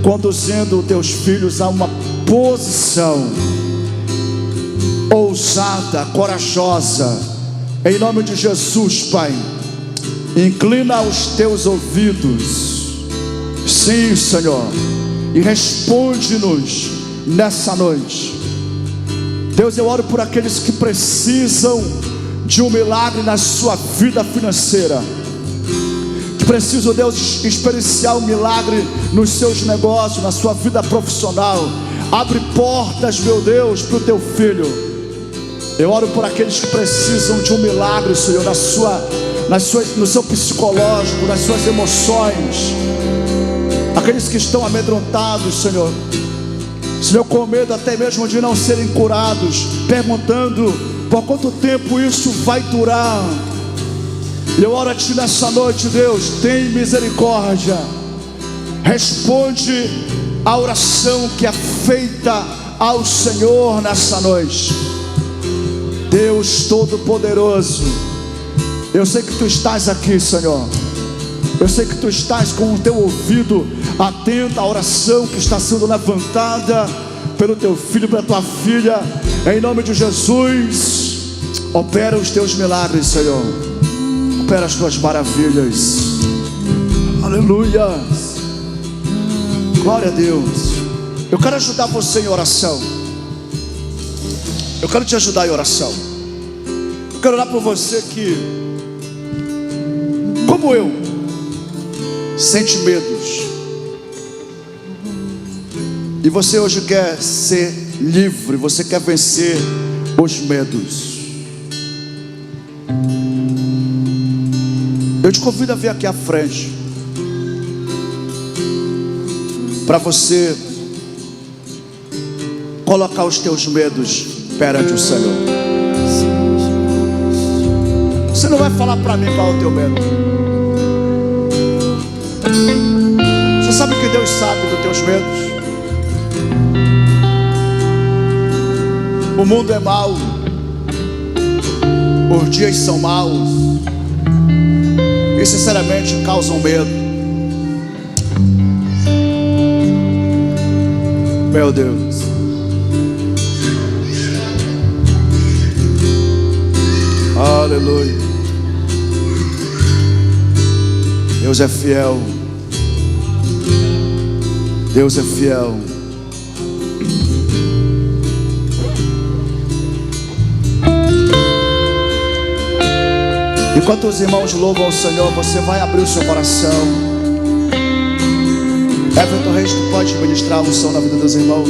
conduzindo os teus filhos a uma posição ousada, corajosa. Em nome de Jesus, Pai, inclina os teus ouvidos, sim, Senhor, e responde-nos nessa noite. Deus, eu oro por aqueles que precisam de um milagre na sua vida financeira, que precisam, Deus, experienciar um milagre nos seus negócios, na sua vida profissional. Abre portas, meu Deus, para o teu filho. Eu oro por aqueles que precisam de um milagre, Senhor, no seu psicológico, nas suas emoções. Aqueles que estão amedrontados, Senhor, com medo até mesmo de não serem curados, perguntando por quanto tempo isso vai durar. Eu oro a Ti nessa noite, Deus, tem misericórdia. Responde a oração que é feita ao Senhor nessa noite. Deus Todo-Poderoso, eu sei que Tu estás aqui, Senhor. Eu sei que Tu estás com o Teu ouvido atento à oração que está sendo levantada pelo Teu filho, pela Tua filha. Em nome de Jesus, opera os Teus milagres, Senhor. Opera as Tuas maravilhas. Aleluia. Glória a Deus. Eu quero ajudar você em oração. Eu quero te ajudar em oração. Eu quero orar por você que, como eu, sente medos. E você hoje quer ser livre. Você quer vencer os medos. Eu te convido a vir aqui à frente, para você colocar os teus medos perante o Senhor. Você não vai falar para mim qual é o teu medo. Você sabe que Deus sabe dos teus medos. O mundo é mau, os dias são maus e sinceramente causam medo. Meu Deus. Aleluia. Deus é fiel. Deus é fiel. Enquanto os irmãos louvam o Senhor, você vai abrir o seu coração. Everton Reis, tu pode ministrar a unção na vida dos irmãos.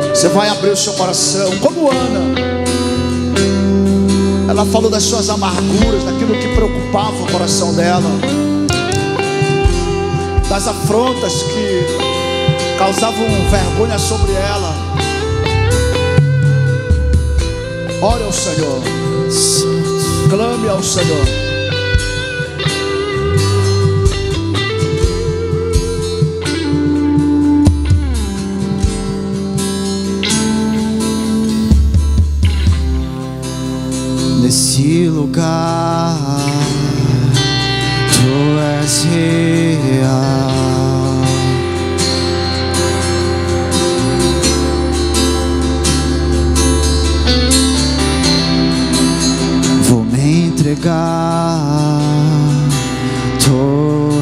Você vai abrir o seu coração, como Ana. Ela falou das suas amarguras, daquilo que preocupava o coração dela, das afrontas que causavam vergonha sobre ela. Ore ao Senhor, clame ao Senhor. Nesse lugar, Tu és real. Vou me entregar totalmente.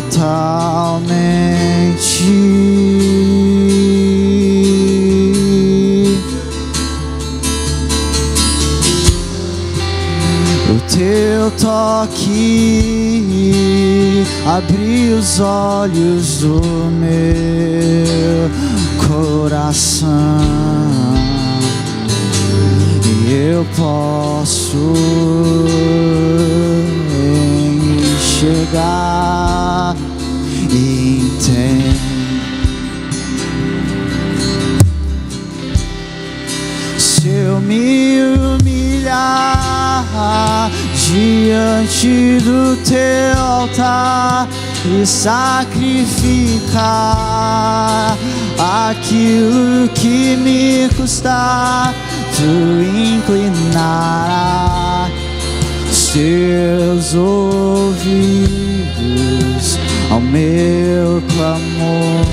O teu toque abriu os olhos do meu coração, e eu posso enxergar e entender. Se eu me humilhar diante do teu altar e sacrificar aquilo que me custar, tu inclinarás teus ouvidos ao meu clamor.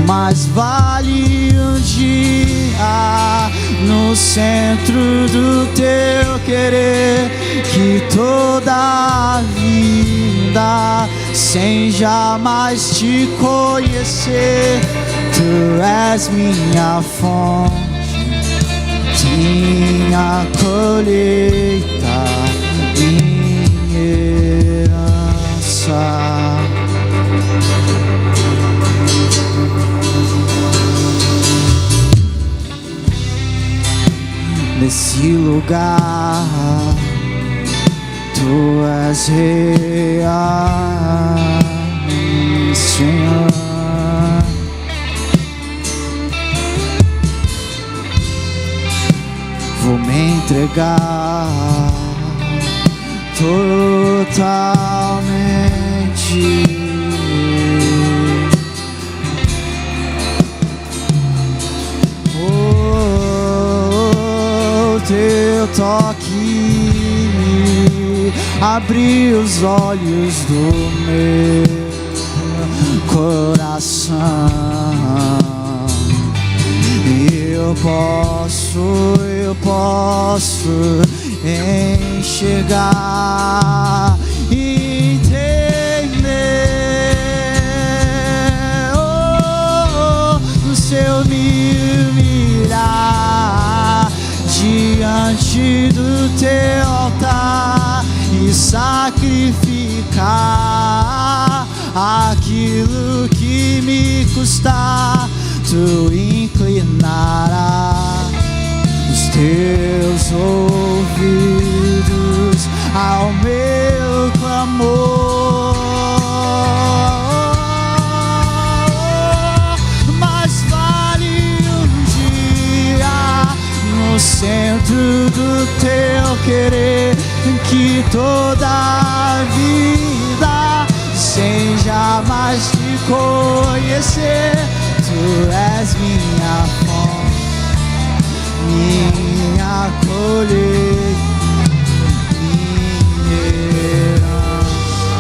Mais vale um dia no centro do teu querer que toda a vida sem jamais te conhecer. Tu és minha fonte, minha colheita, minha herança. Nesse lugar, tu és real, Senhor. Vou me entregar totalmente. Teu toque abriu os olhos do meu coração, e eu posso enxergar e entender. Se eu me humilhar diante do teu altar e sacrificar aquilo que me custar, tu inclinarás os teus ouvidos ao meu clamor. Mas vale um dia no centro do teu querer que toda a vida sem jamais te conhecer. Tu és minha fonte, minha colheita, minha herança.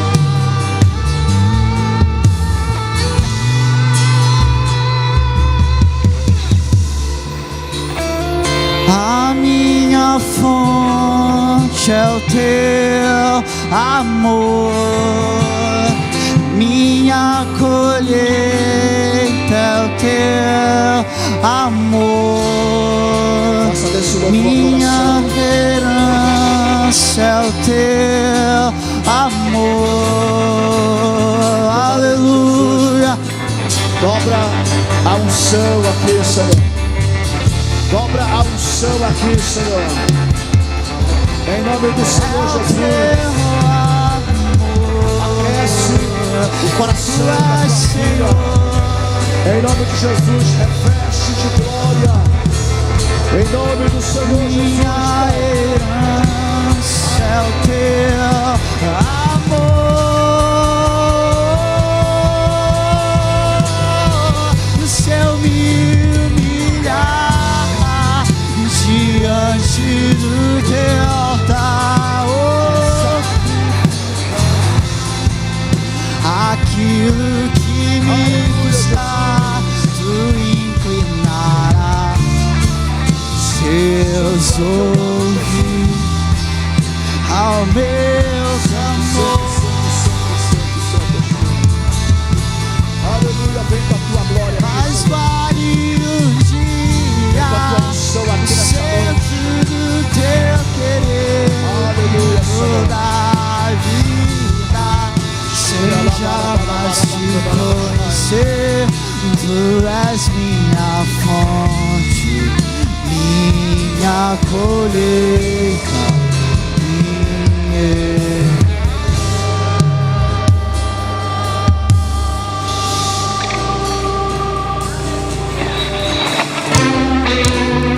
A minha fonte é o teu amor, minha colheita é o teu amor, minha herança é o teu amor. Aleluia. Dobra a unção aqui, Senhor. Dobra a unção aqui, Senhor. Em nome do Senhor Jesus. Aquece o coração da tua filha. Em nome de Jesus, reveste de glória. Em nome do Senhor Jesus. Minha herança é o teu amor. Se eu me humilhar diante do teu altar, aquilo que me custar, tu inclinarás seus ouvidos ao meu clamor. Aleluia, vem com a tua glória. Mas vale um dia Tu és minha fonte, minha colheita,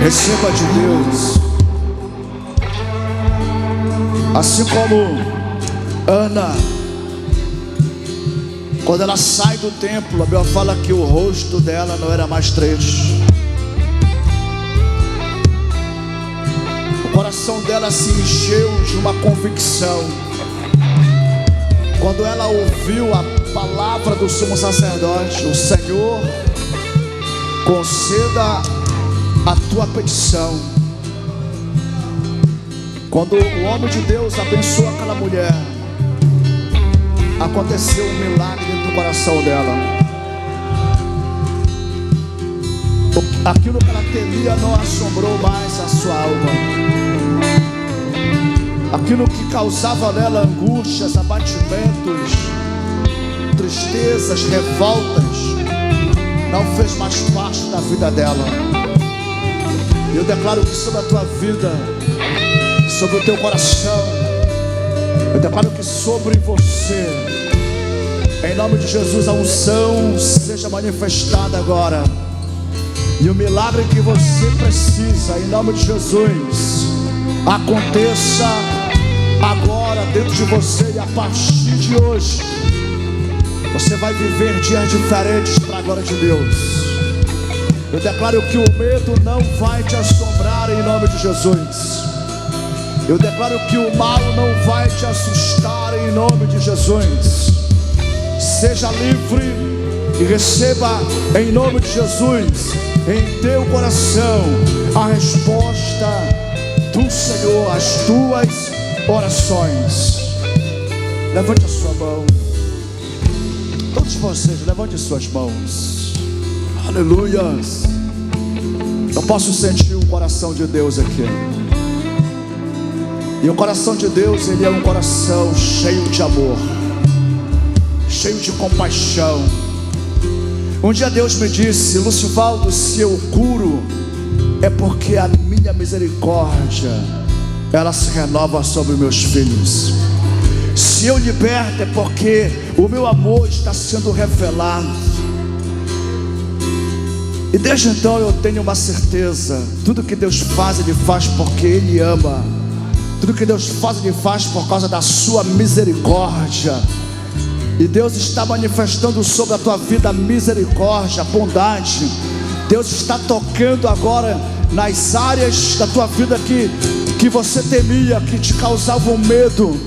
Receba de Deus, assim como Ana, quando ela sai do templo, a Bíblia fala que o rosto dela não era mais triste. O coração dela se encheu de uma convicção. Quando ela ouviu a palavra do sumo sacerdote: o Senhor conceda a tua petição. Quando o homem de Deus abençoou aquela mulher, aconteceu um milagre dentro do coração dela. Aquilo que ela temia não assombrou mais a sua alma. Aquilo que causava nela angústias, abatimentos, tristezas, revoltas, não fez mais parte da vida dela. Eu declaro que sobre a tua vida, sobre o teu coração, eu declaro que sobre você, em nome de Jesus, a unção seja manifestada agora. E o milagre que você precisa, em nome de Jesus, aconteça agora dentro de você. E a partir de hoje, você vai viver dias diferentes para a glória de Deus. Eu declaro que o medo não vai te assombrar em nome de Jesus. Eu declaro que o mal não vai te assustar em nome de Jesus. Seja livre e receba em nome de Jesus em teu coração a resposta do Senhor às tuas orações. Levante a sua mão. Todos vocês, levante as suas mãos. Aleluia. Eu posso sentir o coração de Deus aqui. E o coração de Deus, ele é um coração cheio de amor, cheio de compaixão. Um dia Deus me disse: Lucivaldo, se eu curo, é porque a minha misericórdia, ela se renova sobre meus filhos. Se eu liberto, é porque o meu amor está sendo revelado. E desde então eu tenho uma certeza: tudo que Deus faz, Ele faz porque Ele ama. Tudo que Deus faz, Ele faz por causa da sua misericórdia. E Deus está manifestando sobre a tua vida a misericórdia, a bondade. Deus está tocando agora nas áreas da tua vida que você temia, que te causavam medo,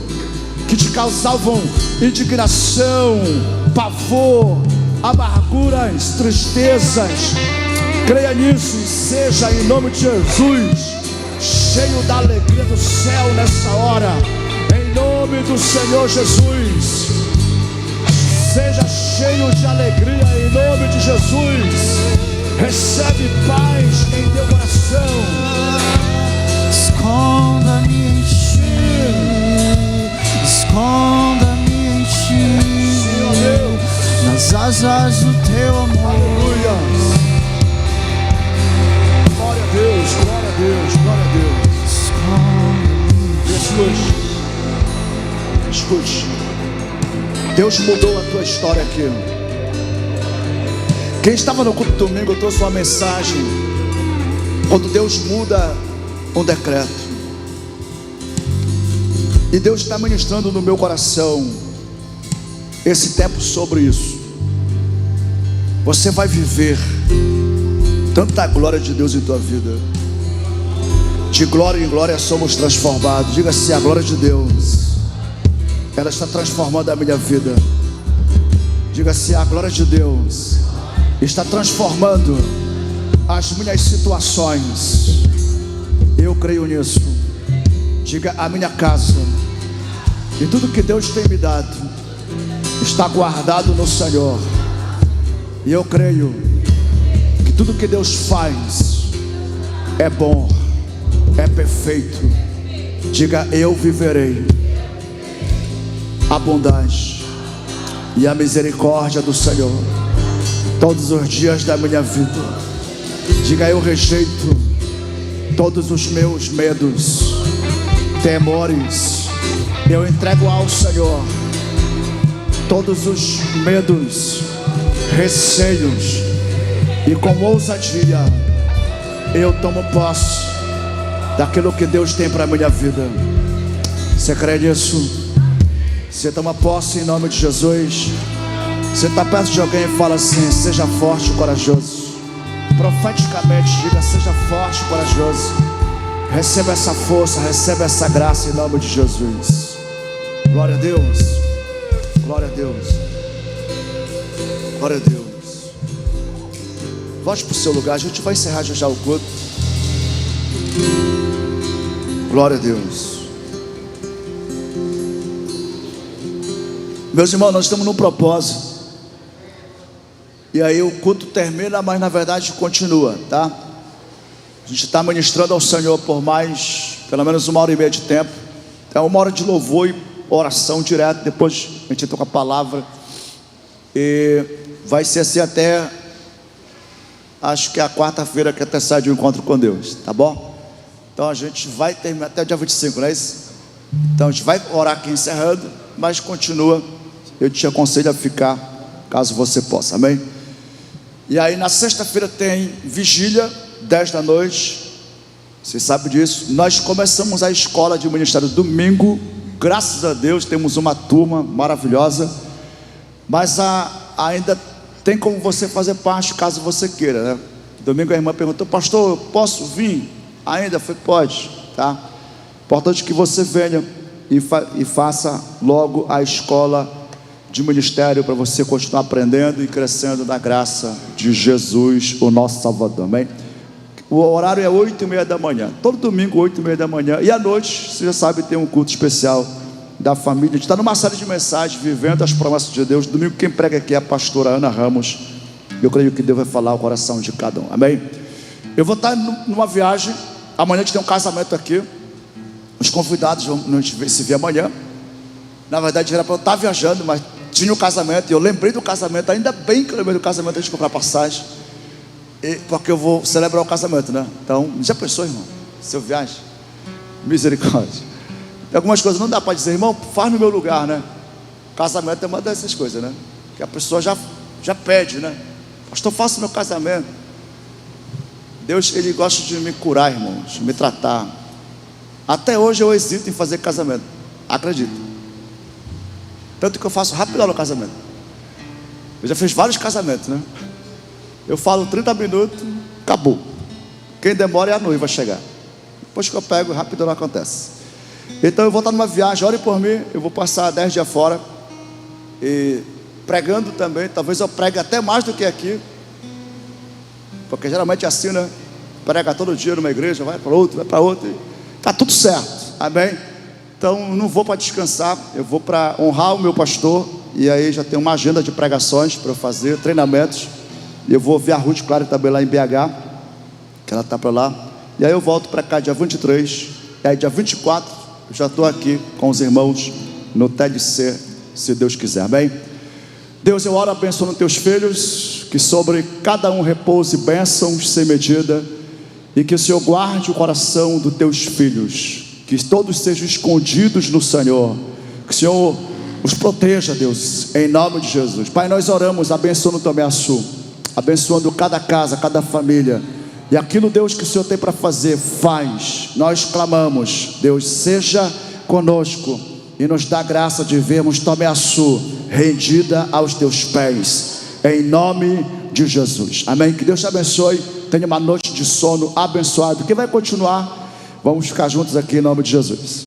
que te causavam indignação, pavor, amarguras, tristezas. Creia nisso e seja, em nome de Jesus, cheio da alegria do céu nessa hora, em nome do Senhor Jesus. Seja cheio de alegria em nome de Jesus. Recebe paz em teu coração. Esconda-me em ti, esconda-me em ti, Senhor Deus, nas asas do teu amor. aleluia. Glória a Deus, glória a Deus, glória a Deus. Escute. Deus mudou a tua história aqui. Quem estava no culto domingo, eu trouxe uma mensagem. Quando Deus muda um decreto. E Deus está ministrando no meu coração esse tempo sobre isso. Você vai viver tanta glória de Deus em tua vida. De glória em glória somos transformados. Diga-se: a glória de Deus, ela está transformando a minha vida. Diga-se: a glória de Deus está transformando as minhas situações. Eu creio nisso. Diga: a minha casa e tudo que Deus tem me dado está guardado no Senhor. E eu creio que tudo que Deus faz é bom, é perfeito. Diga: eu viverei a bondade e a misericórdia do Senhor. todos os dias da minha vida. Diga: eu rejeito todos os meus medos, temores. Eu entrego ao Senhor todos os medos, receios, e com ousadia eu tomo posse daquilo que Deus tem para a minha vida. Você crê nisso? Você toma posse em nome de Jesus. Você está perto de alguém e fala assim: seja forte e corajoso. Profeticamente diga: seja forte e corajoso. Receba essa força, receba essa graça em nome de Jesus. Glória a Deus. Glória a Deus. Glória a Deus. Volte para o seu lugar, a gente vai encerrar já o culto. Glória a Deus. Meus irmãos, nós estamos num propósito. E aí o culto termina, mas na verdade continua, tá? A gente está ministrando ao Senhor por mais, pelo menos 1h30 de tempo. É 1 hora de louvor e oração direto. Depois a gente toca a palavra. E vai ser assim até, acho que é a quarta-feira que até sai de um encontro com Deus, tá bom? Então a gente vai terminar até o dia 25, não é isso? Então a gente vai orar aqui encerrando, mas continua. Eu te aconselho a ficar, caso você possa, amém? E aí na sexta-feira tem vigília, 10 da noite. Você sabe disso. Nós começamos a escola de ministério domingo. Graças a Deus temos uma turma maravilhosa. Mas ainda tem como você fazer parte, caso você queira, né? Domingo a irmã perguntou: pastor, eu posso vir? Ainda? Foi: pode, tá? Importante que você venha e faça logo a escola de ministério, para você continuar aprendendo e crescendo na graça de Jesus, o nosso Salvador, amém? O horário é 8h30 da manhã, todo domingo 8h30 da manhã. E à noite, você já sabe, tem um culto especial da família. A gente está numa série de mensagens, vivendo as promessas de Deus. Domingo quem prega aqui é a pastora Ana Ramos. Eu creio que Deus vai falar ao coração de cada um, amém? Eu vou estar numa viagem. Amanhã a gente tem um casamento aqui. Os convidados vão se ver amanhã. Na verdade era para eu estar viajando, mas tinha um casamento, e eu lembrei do casamento. Ainda bem que eu lembrei do casamento antes de comprar passagem, porque eu vou celebrar o casamento, né? Então, já pensou, irmão? Se eu viajo? Misericórdia. Tem algumas coisas não dá para dizer: irmão, faz no meu lugar, né? Casamento é uma dessas coisas, né? Que a pessoa já pede, né? Pastor, faça o meu casamento. Deus, Ele gosta de me curar, irmãos, de me tratar. Até hoje eu hesito em fazer casamento, acredito. Tanto que eu faço rapidão no casamento. Eu já fiz vários casamentos, né? Eu falo 30 minutos, acabou. Quem demora é a noiva chegar. Depois que eu pego, rapidão não acontece. Então eu vou estar numa viagem, ore por mim. Eu vou passar 10 dias fora, e pregando também. Talvez eu pregue até mais do que aqui, porque geralmente é assim, né? Prega todo dia numa igreja, vai para outra, e está tudo certo, amém? Então não vou para descansar, eu vou para honrar o meu pastor. E aí já tem uma agenda de pregações para eu fazer, treinamentos. E eu vou ver a Ruth Clara também lá em BH, que ela está para lá. E aí eu volto para cá dia 23. E aí dia 24 eu já estou aqui com os irmãos no TLC, se Deus quiser, amém? Deus, eu oro abençoando teus filhos, que sobre cada um repouse bênçãos sem medida, e que o Senhor guarde o coração dos teus filhos, que todos sejam escondidos no Senhor, que o Senhor os proteja, Deus, em nome de Jesus. Pai, nós oramos abençoando também a Sul, abençoando cada casa, cada família, e aquilo, Deus, que o Senhor tem para fazer, faz. Nós clamamos: Deus, seja conosco e nos dá graça de vermos também a Sul rendida aos teus pés, em nome de Jesus, amém? Que Deus te abençoe, tenha uma noite de sono abençoado. Quem vai continuar, vamos ficar juntos aqui em nome de Jesus.